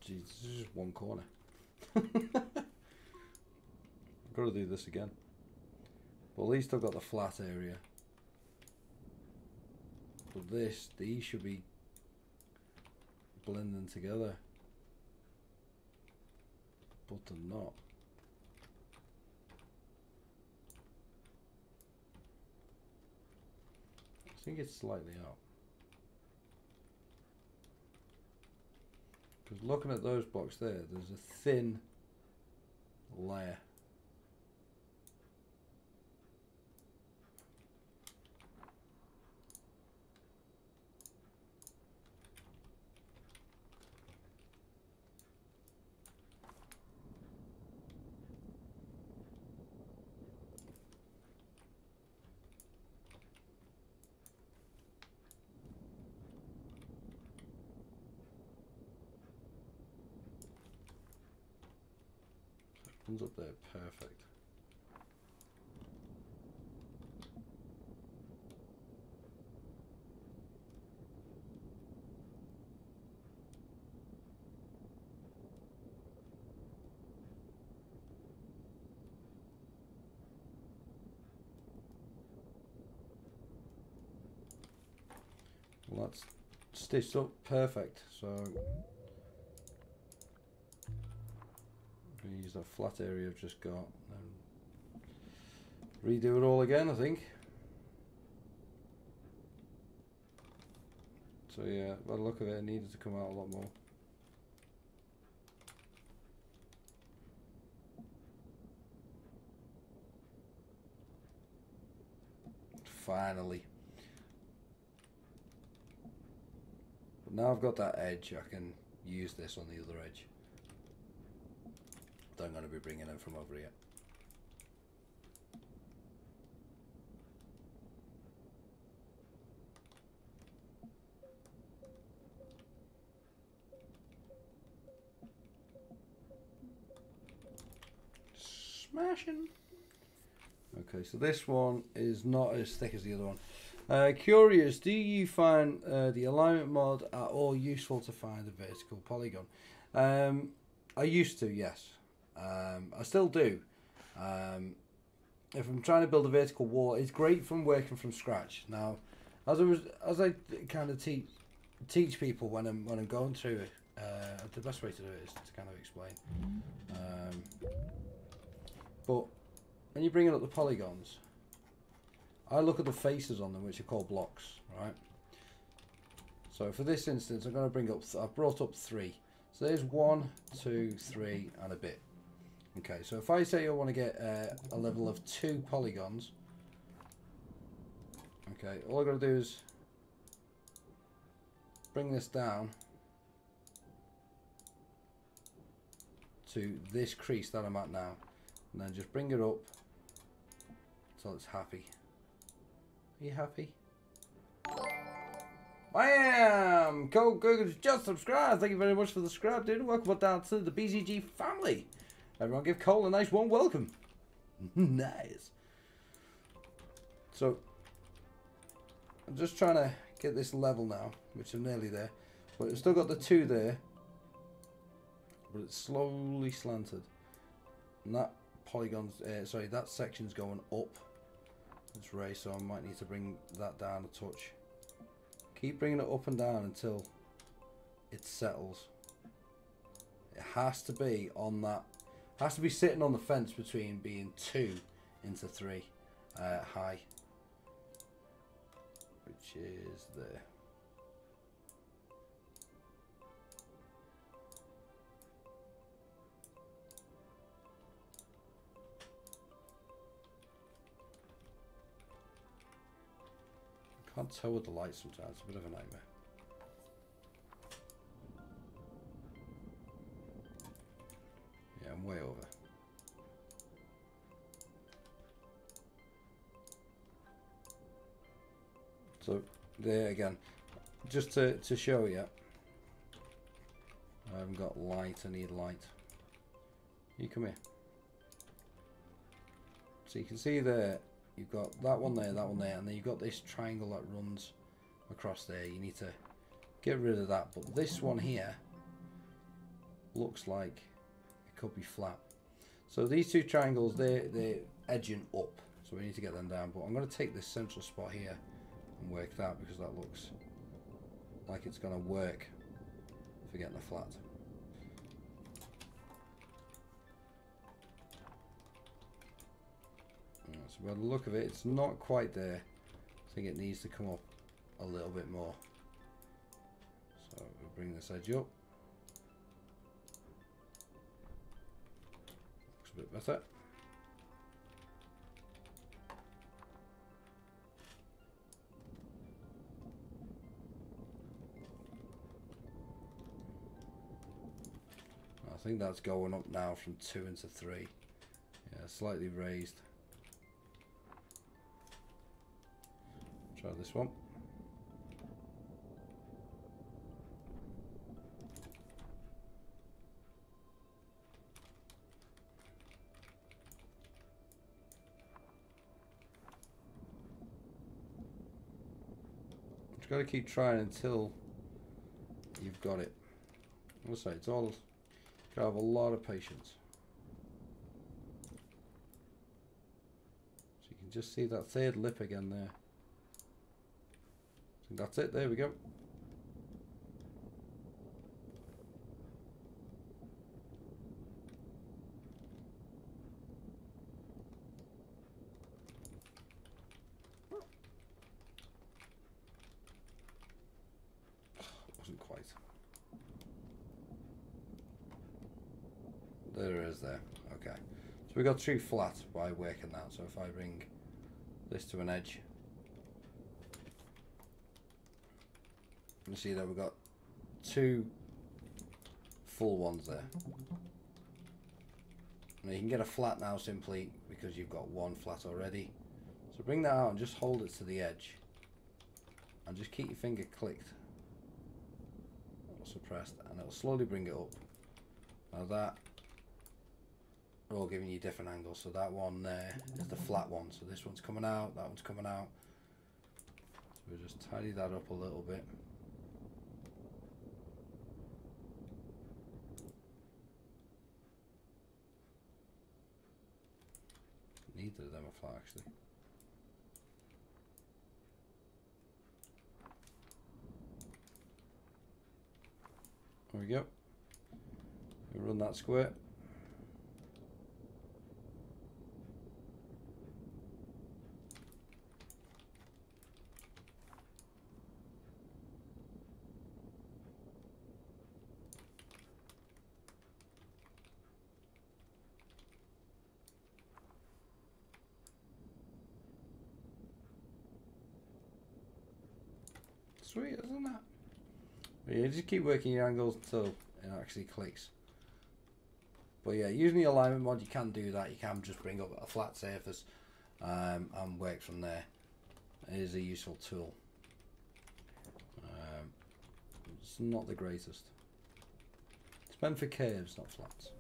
Jeez, this is just one corner. I've got to do this again. But at least I've got the flat area. But these should be blending together. But they're not. I think it's slightly out. Because looking at those blocks there, there's a thin layer. Comes up there, perfect. Well, that's stitched up perfect, so use that flat area I've just got and redo it all again, I think. So yeah, by the look of it, it needed to come out a lot more. Finally. But now I've got that edge, I can use this on the other edge. I'm going to be bringing in from over here. Smashing. Okay, so this one is not as thick as the other one. Curious, do you find the alignment mod at all useful to find a vertical polygon? I used to, yes. I still do. If I'm trying to build a vertical wall, it's great from working from scratch. Now, as I kind of teach people when I'm going through it, the best way to do it is to kind of explain. But when you're bringing up the polygons, I look at the faces on them, which are called blocks, right? So for this instance, I'm going to bring up. I've brought up 3. So there's 1, 2, 3, and a bit. Okay, so if I say I want to get a level of 2 polygons, okay, all I've got to do is bring this down to this crease that I'm at now, and then just bring it up until it's happy. Are you happy? I am! Cole Google's just subscribed. Thank you very much for the subscribe, dude. Welcome down to the BZG family. Everyone give Cole a nice warm welcome. Nice. So, I'm just trying to get this level now, which I'm nearly there. But I've still got the 2 there. But it's slowly slanted. And that polygon's, sorry, that section's going up. It's raised, so I might need to bring that down a touch. Keep bringing it up and down until it settles. It has to be on that. Has to be sitting on the fence between being 2 into 3 high, which is there. I can't tell with the light sometimes. It's a bit of a nightmare. Yeah, I'm way over. So there again, just to show you, I haven't got light. I need light. You come here. So you can see there, you've got that one there, and then you've got this triangle that runs across there. You need to get rid of that, but this one here looks like it could be flat. So these 2 triangles, they're edging up, so we need to get them down. But I'm going to take this central spot here and work that, because that looks like it's going to work for getting a flat. So by the look of it, it's not quite there. I think it needs to come up a little bit more. So we'll bring this edge up. a bit better. I think that's going up now from 2 into 3. Yeah, slightly raised. Try this one. Just got to keep trying until you've got it. I will say it's all. Gotta have a lot of patience. So you can just see that third lip again there. I think that's it. There we go. Wasn't quite. There it is there. Okay. So we got 2 flat by working that. So if I bring this to an edge, you see that we've got 2 full ones there. Now you can get a flat now simply because you've got 1 flat already. So bring that out and just hold it to the edge. And just keep your finger clicked or suppressed and it'll slowly bring it up. Now that, all giving you different angles. So that one there is the flat one. So this one's coming out, that one's coming out. So we'll just tidy that up a little bit. Neither of them are flat actually. There we go. We run that square. Sweet, isn't that? But yeah, just keep working your angles until it actually clicks. But yeah, using the alignment mod, you can do that. You can just bring up a flat surface and work from there. It is a useful tool. It's not the greatest. It's meant for curves, not flats.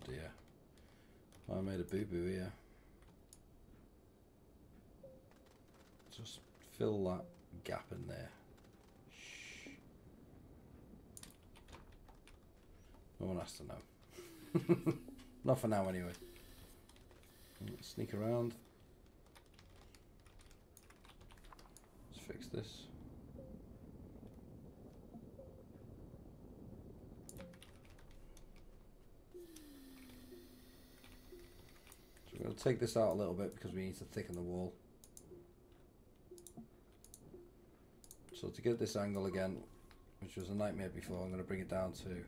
Dear, I made a boo-boo here. Just fill that gap in there. Shh. No one has to know. Not for now anyway. Let's sneak around. Let's fix this. We're going to take this out a little bit because we need to thicken the wall. So to get this angle again, which was a nightmare before, I'm going to bring it down to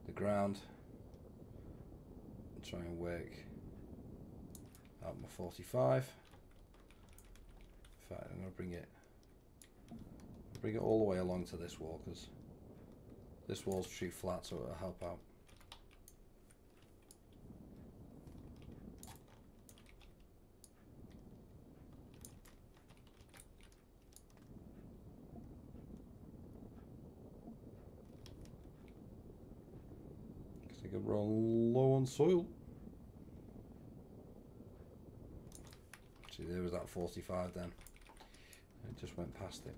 the ground and try and work out my 45. In fact, I'm going to bring it all the way along to this wall because this wall's too flat, so it'll help out. I think I'm rolling low on soil. See, there was that 45 then. It just went past it.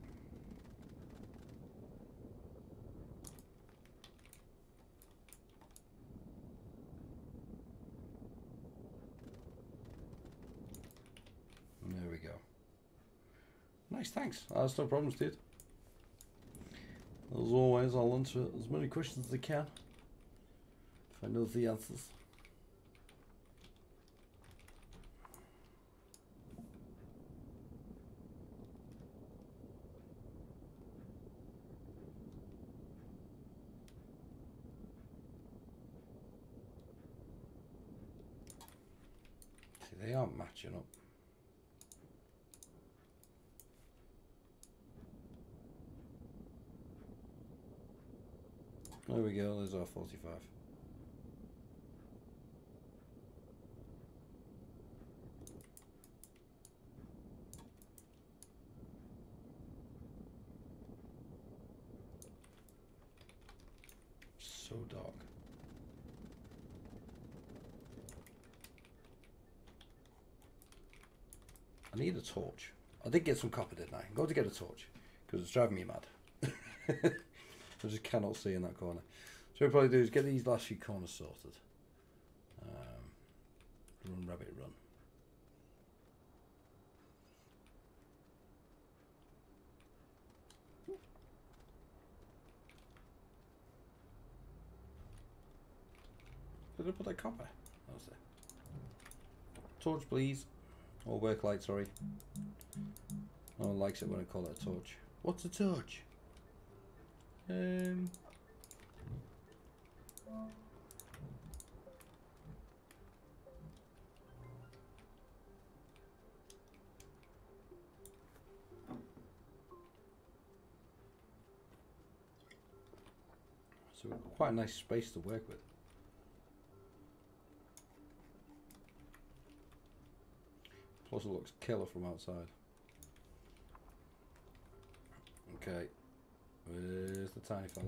And there we go. Nice, thanks. That's no problems, dude. As always, I'll answer as many questions as I can. Find out the answers. See, they aren't matching up. There we go, there's our 45. So dark. I need a torch. I did get some copper, didn't I? I'm going to get a torch because it's driving me mad. I just cannot see in that corner. So what we'll probably do is get these last few corners sorted. Run, rabbit, run. Did I put that copper? That was it. Torch, please. Or work light, sorry. No one likes it when I call it a torch. What's a torch? So we've got quite a nice space to work with. Plus it looks killer from outside. Okay, where's the tiny fella?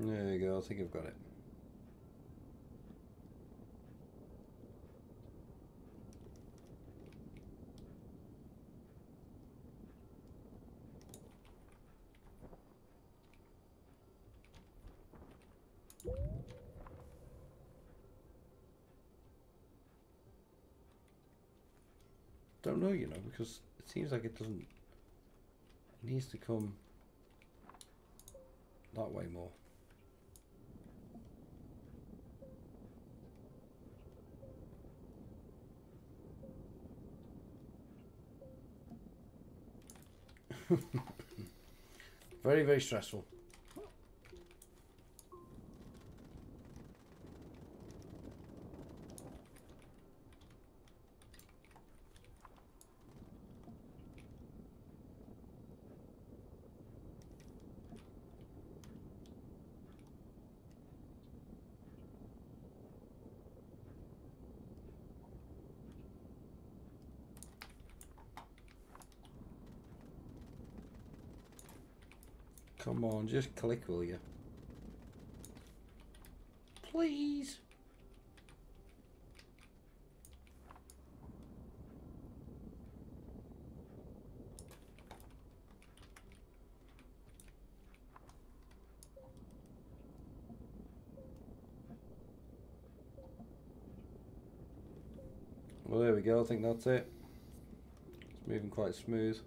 There we go, I think I've got it. Don't know, you know, because it seems like it doesn't. It needs to come that way more. Very, very stressful. Come on, just click, will you? Please. Well, there we go. I think that's it. It's moving quite smooth.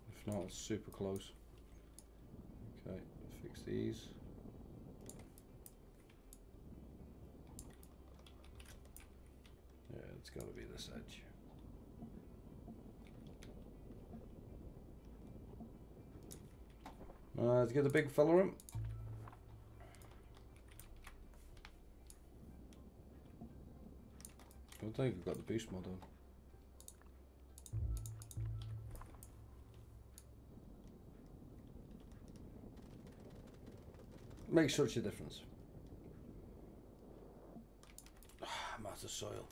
If not, it's super close. Okay, fix these. Yeah, it's got to be this edge. Let's get the big fella in. I think we've got the boost mod on. Makes such a difference. I'm out of soil.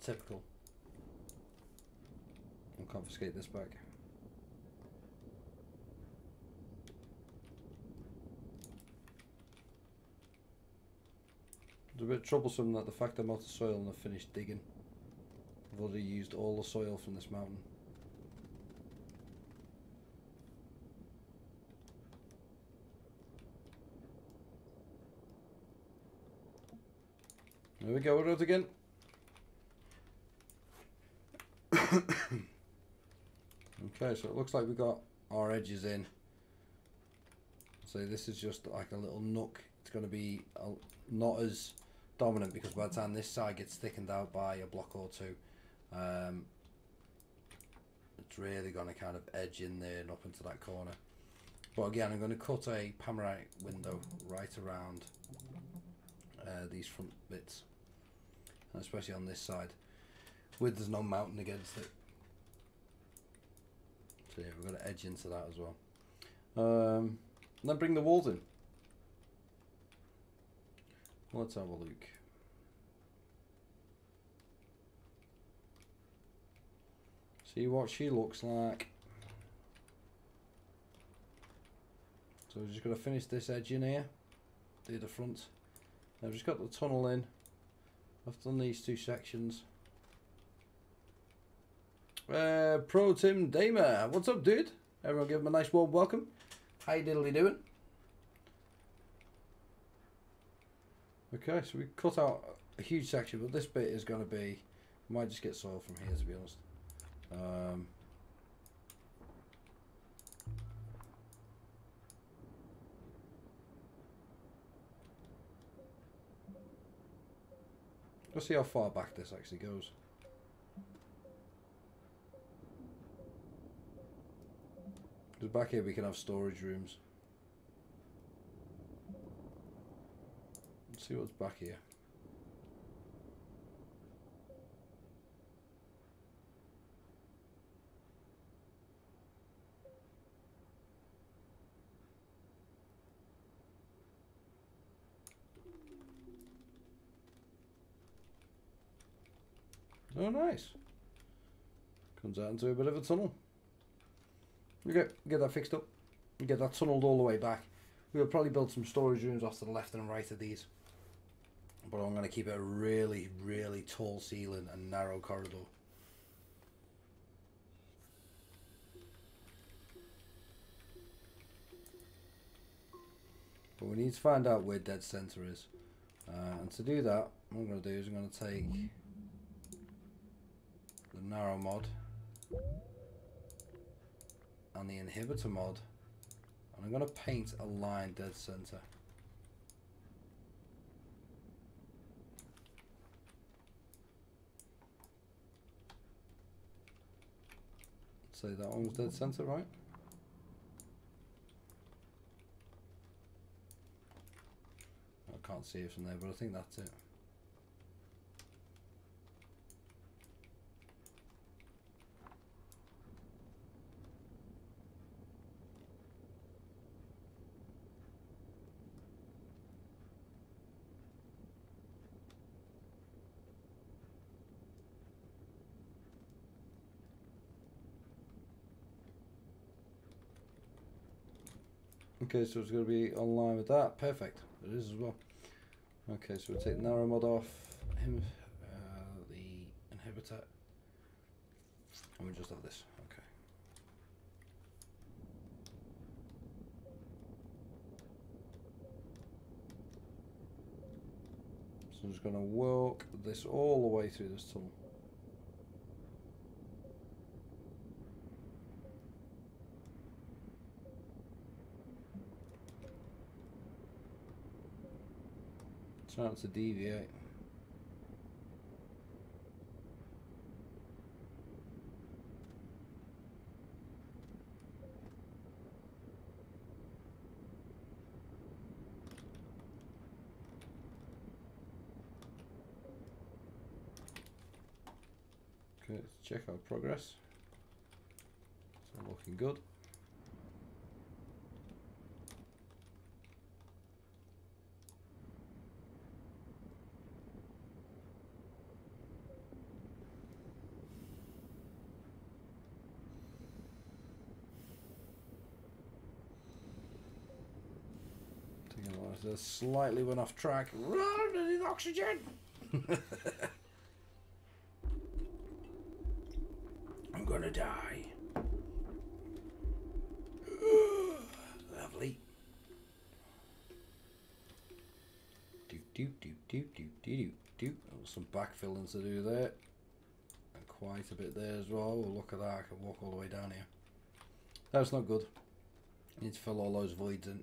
Typical. I'll confiscate this back. It's a bit troublesome that the fact I'm out of soil and I've finished digging. I've already used all the soil from this mountain. There we go, we're out again. Okay, so it looks like we got our edges in. So this is just like a little nook. It's going to be not as dominant because by the time this side gets thickened out by a block or two, it's really going to kind of edge in there and up into that corner. But again, I'm going to cut a panoramic window right around these front bits, and especially on this side, with there's no mountain against it. So yeah, we're going to edge into that as well. And then bring the walls in. Let's have a look. See what she looks like. So we're just going to finish this edge in here. Do the front. I've just got the tunnel in. I've done these two sections. Pro Tim Damer, what's up, dude? Everyone give him a nice warm welcome. How you diddly doing? Okay, so we cut out a huge section, but this bit is going to be, might just get soil from here, to be honest. Let's see how far back this actually goes. Because back here we can have storage rooms. Let's see what's back here. Oh, nice. Comes out into a bit of a tunnel. Okay, get that fixed up. Get that tunneled all the way back. We'll probably build some storage rooms off to the left and right of these. But I'm going to keep it a really, really tall ceiling and narrow corridor. But we need to find out where dead center is. And to do that, what I'm going to do is I'm going to take the narrow mod and the inhibitor mod, and I'm going to paint a line dead center. So that one's dead center, right? I can't see it from there, but I think that's it. Okay, so it's going to be online with that. Perfect. It is as well. Okay, so we'll take the narrow mod off, the inhibitor, and we'll just have this. Okay. So I'm just going to work this all the way through this tunnel. Trying to deviate. Okay, let's check our progress. It's all looking good. Slightly went off track. Run! I need oxygen! I'm gonna die. Lovely. Some backfilling to do there. And quite a bit there as well. Oh, look at that. I can walk all the way down here. That's not good. You need to fill all those voids in.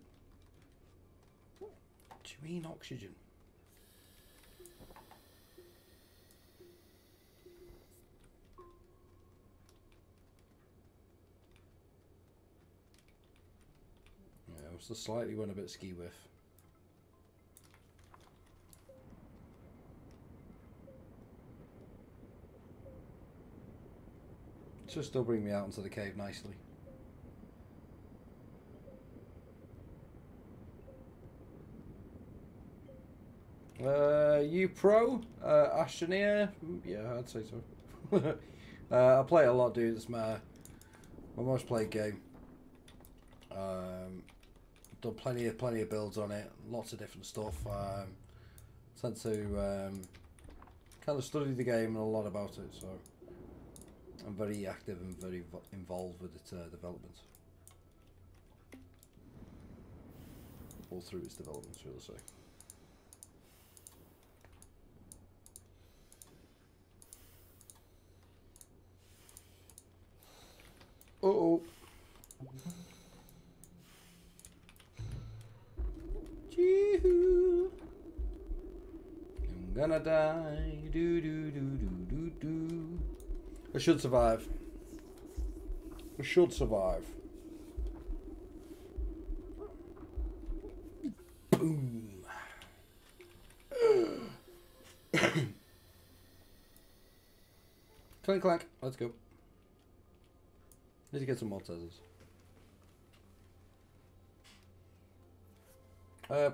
What do you mean oxygen? Yeah, it was just slightly went a bit ski whiff. Should still bring me out into the cave nicely. You pro? Astroneer? Yeah, I'd say so. I play it a lot, dude. It's my most played game. Done plenty of builds on it. Lots of different stuff. Tend to kind of study the game and a lot about it, so I'm very active and very involved with its development. All through its development, should I say. Uh-oh. Chee-hoo. I'm gonna die. Do do do do do do. I should survive. I should survive. Boom. Clank clank. Let's go. Need to get some more tethers.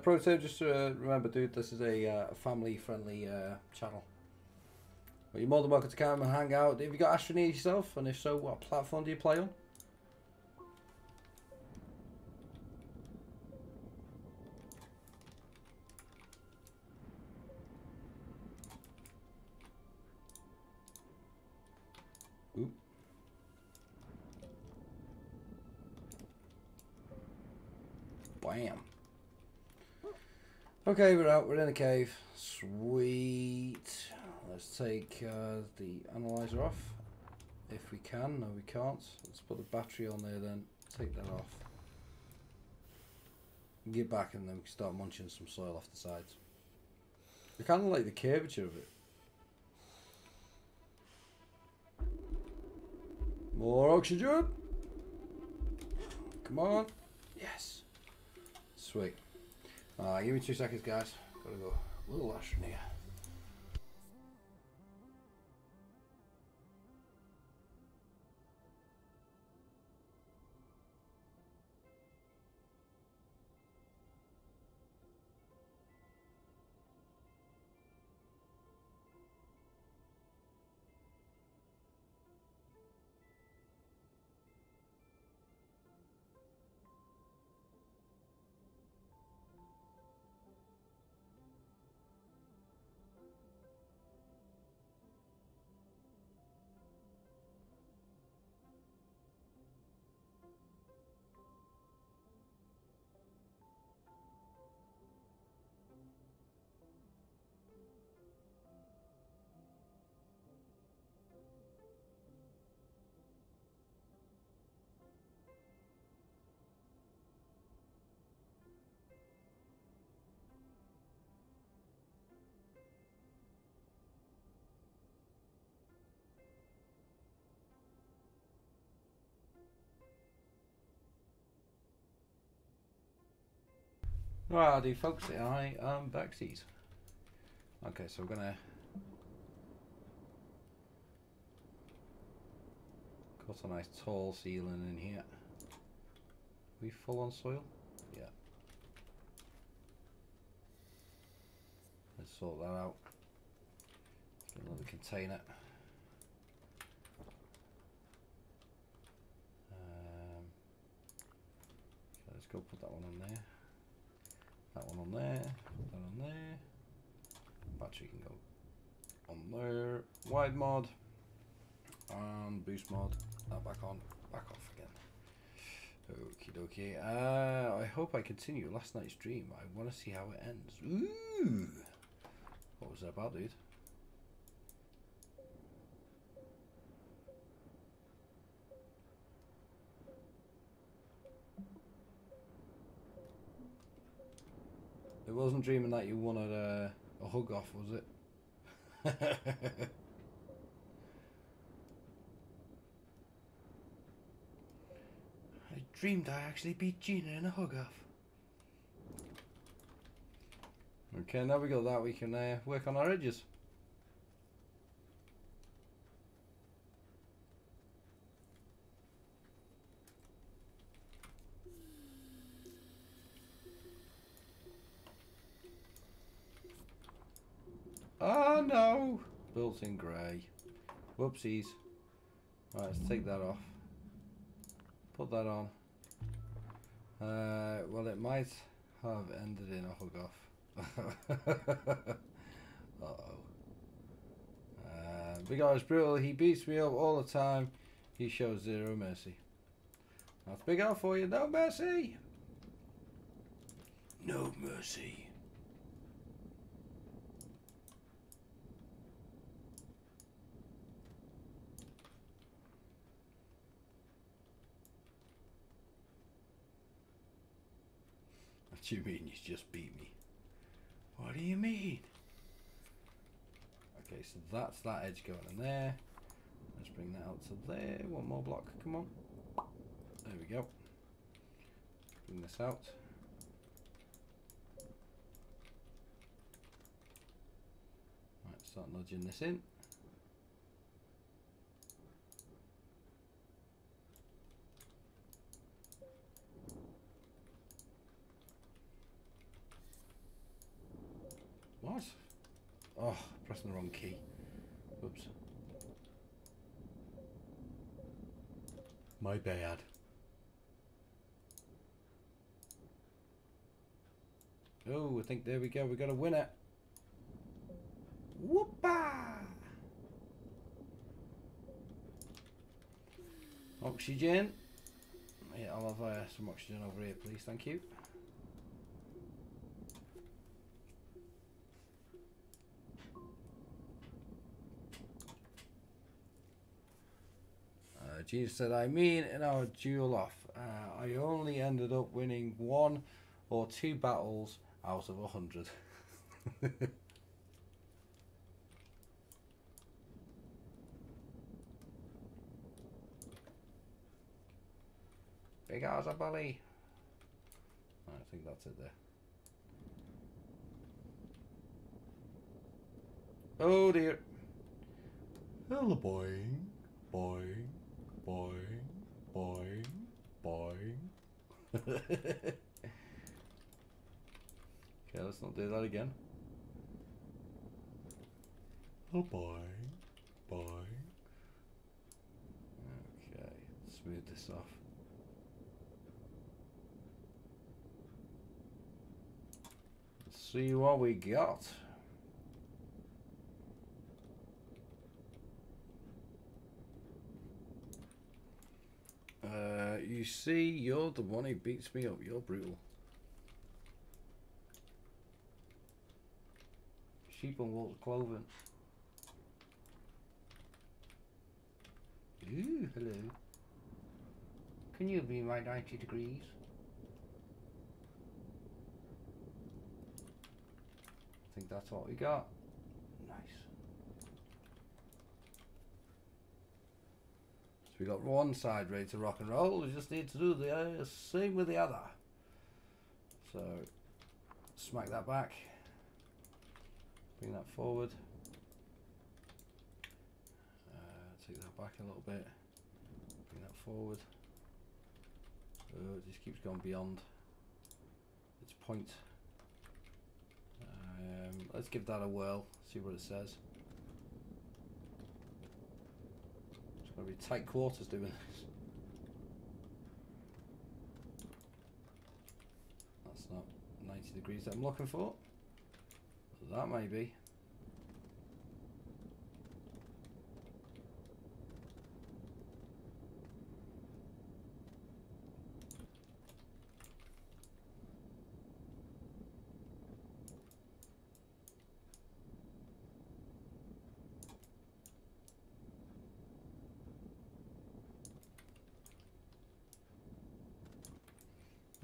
Pro tip, just remember, dude, this is a family-friendly channel. But you're more than welcome to come and hang out. Have you got Astroneer yourself? And if so, what platform do you play on? Oop. Bam. Okay, we're out. We're in a cave. Sweet. Let's take the analyzer off. If we can. No, we can't. Let's put the battery on there then. Take that off. Get back and then we can start munching some soil off the sides. I kind of like the curvature of it. More oxygen. Come on. Yes. Sweet. Give me 2 seconds, guys. Gotta go. Little Astroneer. Righty folks, I am backseat. Okay, so we're gonna Put a nice tall ceiling in here. We full on soil? Yeah. Let's sort that out. Get another container. Okay, let's go put that one on there. That one on there. Put that on there. Battery can go on there. Wide mod. And boost mod. That back on. Back off again. Okie dokie. I hope I continue last night's stream. I want to see how it ends. Ooh! What was that about, dude? It wasn't dreaming that you wanted a hug off, was it? I dreamed I actually beat Gina in a hug off. Okay, now we got that, we can work on our edges. Oh no! Built in grey. Whoopsies. Right, let's take that off. Put that on. Well, it might have ended in a hug off. Uh-oh. Big R's brutal. He beats me up all the time. He shows zero mercy. That's Big R for you. No mercy. No mercy. What do you mean you just beat me? What do you mean? Okay, so that's that edge going in there. Let's bring that out to there. One more block, come on. There we go. Bring this out. Right, start nudging this in. What? Oh, pressing the wrong key. Oops. My bad. Oh, I think there we go. We got a winner. Whoopah! Oxygen. Yeah, I'll have some oxygen over here, please. Thank you. Jesus said, I mean, in our duel off, I only ended up winning 1 or 2 battles out of 100. Big as a bully. I think that's it there. Oh dear. Hello, boing, boing. Boing, boing, boing. Okay, let's not do that again. Oh, boing, boing. Okay, smooth this off. Let's see what we got. You see, you're the one who beats me up. You're brutal. Sheep and wolf cloven. Ooh, hello. Can you be my 90 degrees? I think that's what we got. Nice. We got one side ready to rock and roll. We just need to do the same with the other. So smack that back, bring that forward, take that back a little bit, bring that forward. It just keeps going beyond its point. Let's give that a whirl, see what it says. It's going to be tight quarters doing this. That's not 90 degrees that I'm looking for. That may be.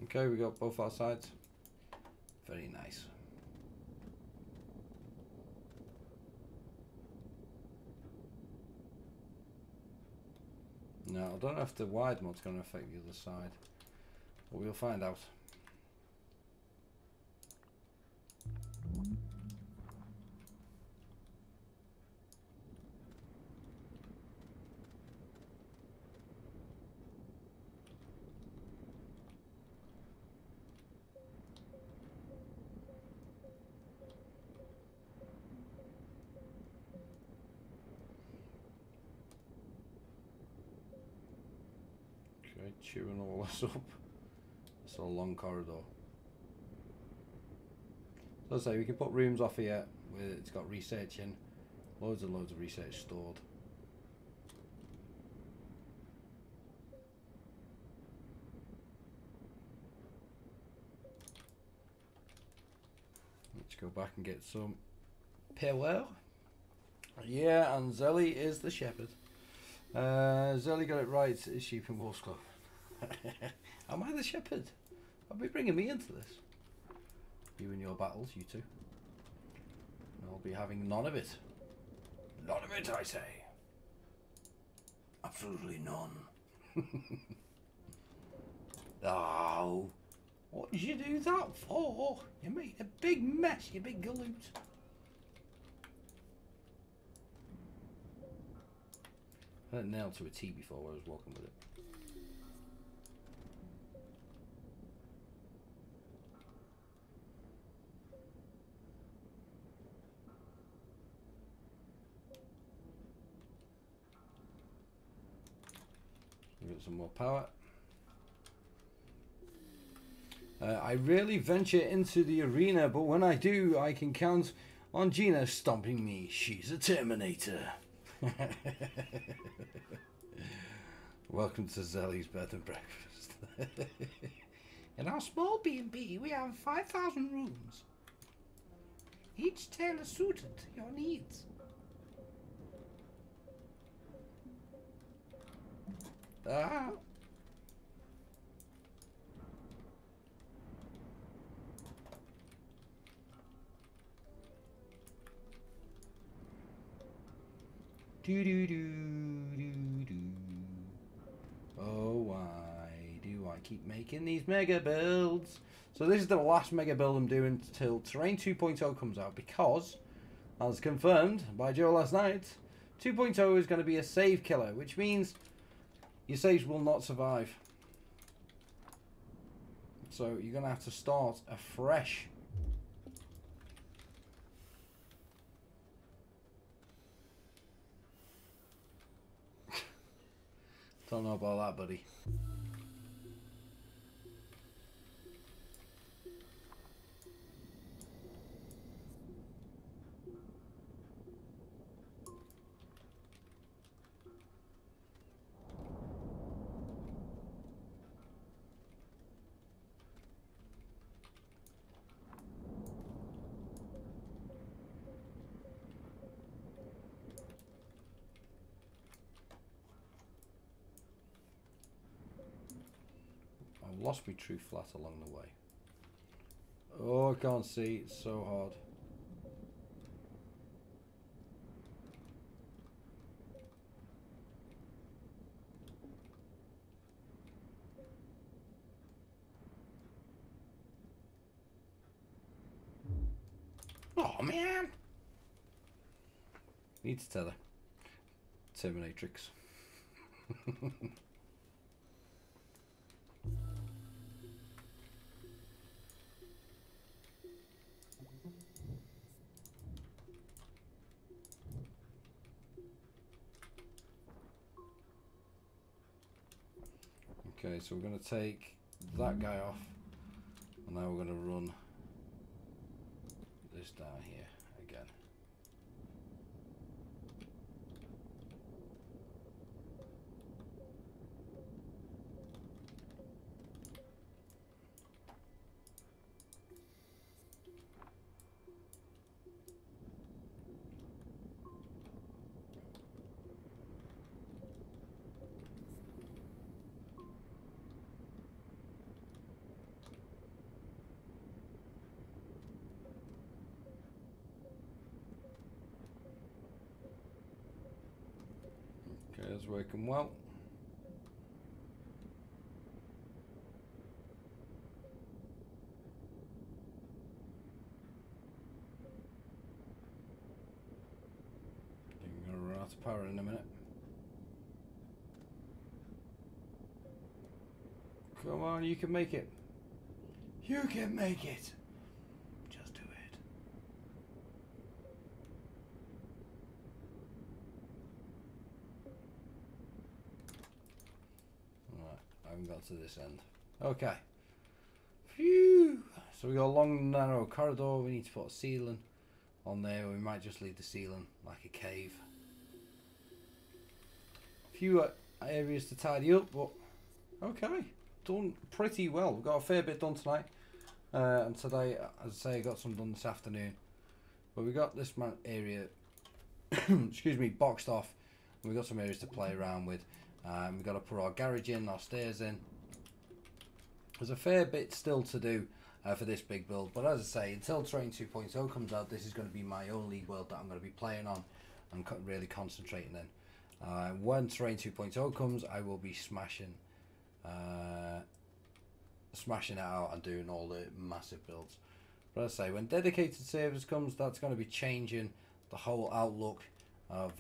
Okay, we got both our sides. Very nice. No, I don't know if the wide mod's going to affect the other side, but we'll find out. Okay, chewing all this up. It's a long corridor. So I say we can put rooms off here where it's got research in. Loads and loads of research stored. Let's go back and get some power. Yeah, and Zelly is the shepherd. Zelly got it right. It's sheep in wolf's clothing. Am I the shepherd? I'll be bringing me into this. You and your battles, you two. I'll be having none of it. None of it, I say. Absolutely none. Oh, what did you do that for? You made a big mess, you big galoot. I had it nailed to a T before where I was walking with it. We've got some more power. I rarely venture into the arena, but when I do, I can count on Gina stomping me. She's a Terminator. Welcome to Zelly's bed and breakfast. In our small B&B, we have 5,000 rooms, each tailor suited to your needs. Ah. Do do do do do. Oh, why do I keep making these mega builds? So this is the last mega build I'm doing till Terrain 2.0 comes out, because, as confirmed by Joe last night, 2.0 is going to be a save killer, which means your saves will not survive. So you're going to have to start afresh. Don't know about that, buddy. Lost me true flat along the way. Oh, I can't see. It's so hard. Oh man! Need to tell her. Terminatrix. Okay, so we're going to take that guy off, and now we're going to run this down here again. Okay, that's working well. You're going to run out of power in a minute. Come on, you can make it. You can make it. Just do it. Alright, I haven't got to this end. Okay. Phew! So we got a long, narrow corridor. We need to put a ceiling on there. We might just leave the ceiling like a cave. A few areas to tidy up, but okay. Done pretty well. We've got a fair bit done tonight. And today, as I say, I got some done this afternoon. But we got this area, excuse me, boxed off. And we've got some areas to play around with. We've got to put our garage in, our stairs in. There's a fair bit still to do for this big build. But as I say, until Terrain 2.0 comes out, this is going to be my only world that I'm going to be playing on and really concentrating in. When Terrain 2.0 comes, I will be smashing it out and doing all the massive builds. But as I say, when dedicated servers comes, that's going to be changing the whole outlook of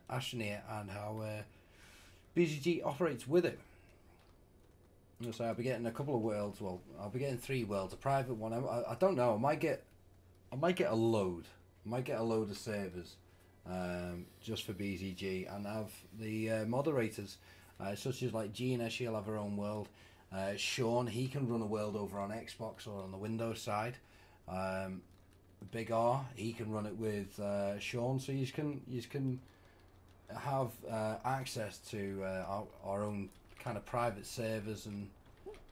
Astroneer and how BGG operates with it. So I'll be getting a couple of worlds. Well, I'll be getting 3 worlds. A private one. I don't know. I might get a load. I might get a load of servers just for BGG and have the moderators. Such as like Gina, she'll have her own world. Sean, he can run a world over on Xbox or on the Windows side. Big R, he can run it with Sean, so you can have access to our own kind of private servers and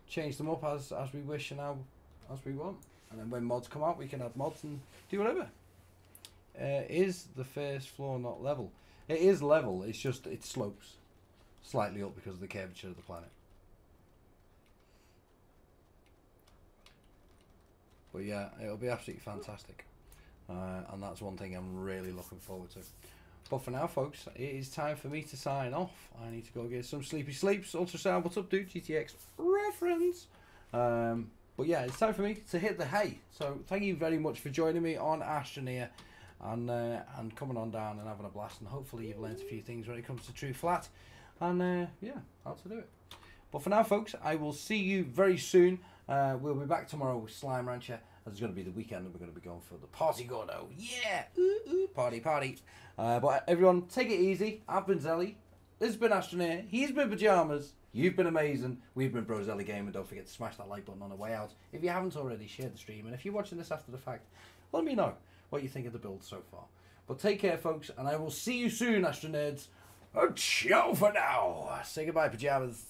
change them up as we wish and as we want. And then when mods come out, we can add mods and do whatever. Is the first floor not level? It is level. It's just it slopes slightly up because of the curvature of the planet. But yeah, it'll be absolutely fantastic. And that's one thing I'm really looking forward to. But for now, folks, it is time for me to sign off. I need to go get some sleepy sleeps. Ultrasound, what's up, dude? GTX reference. But yeah, it's time for me to hit the hay. So thank you very much for joining me on Astroneer and coming on down and having a blast. And hopefully you've learned a few things when it comes to True Flat. And yeah, how to do it. But for now, folks, I will see you very soon. We'll be back tomorrow with Slime Rancher. It's going to be the weekend and we're going to be going for the party Gordo. Yeah! Ooh, ooh, party, party. But everyone, take it easy. I've been Zelly. This has been Astroneer. He's been Pajamas. You've been amazing. We've been Bro Zelly Gamer. Don't forget to smash that like button on the way out. If you haven't already, share the stream. And if you're watching this after the fact, let me know what you think of the build so far. But take care, folks. And I will see you soon, Astronerds. Ciao for now. Say goodbye, Pajamas.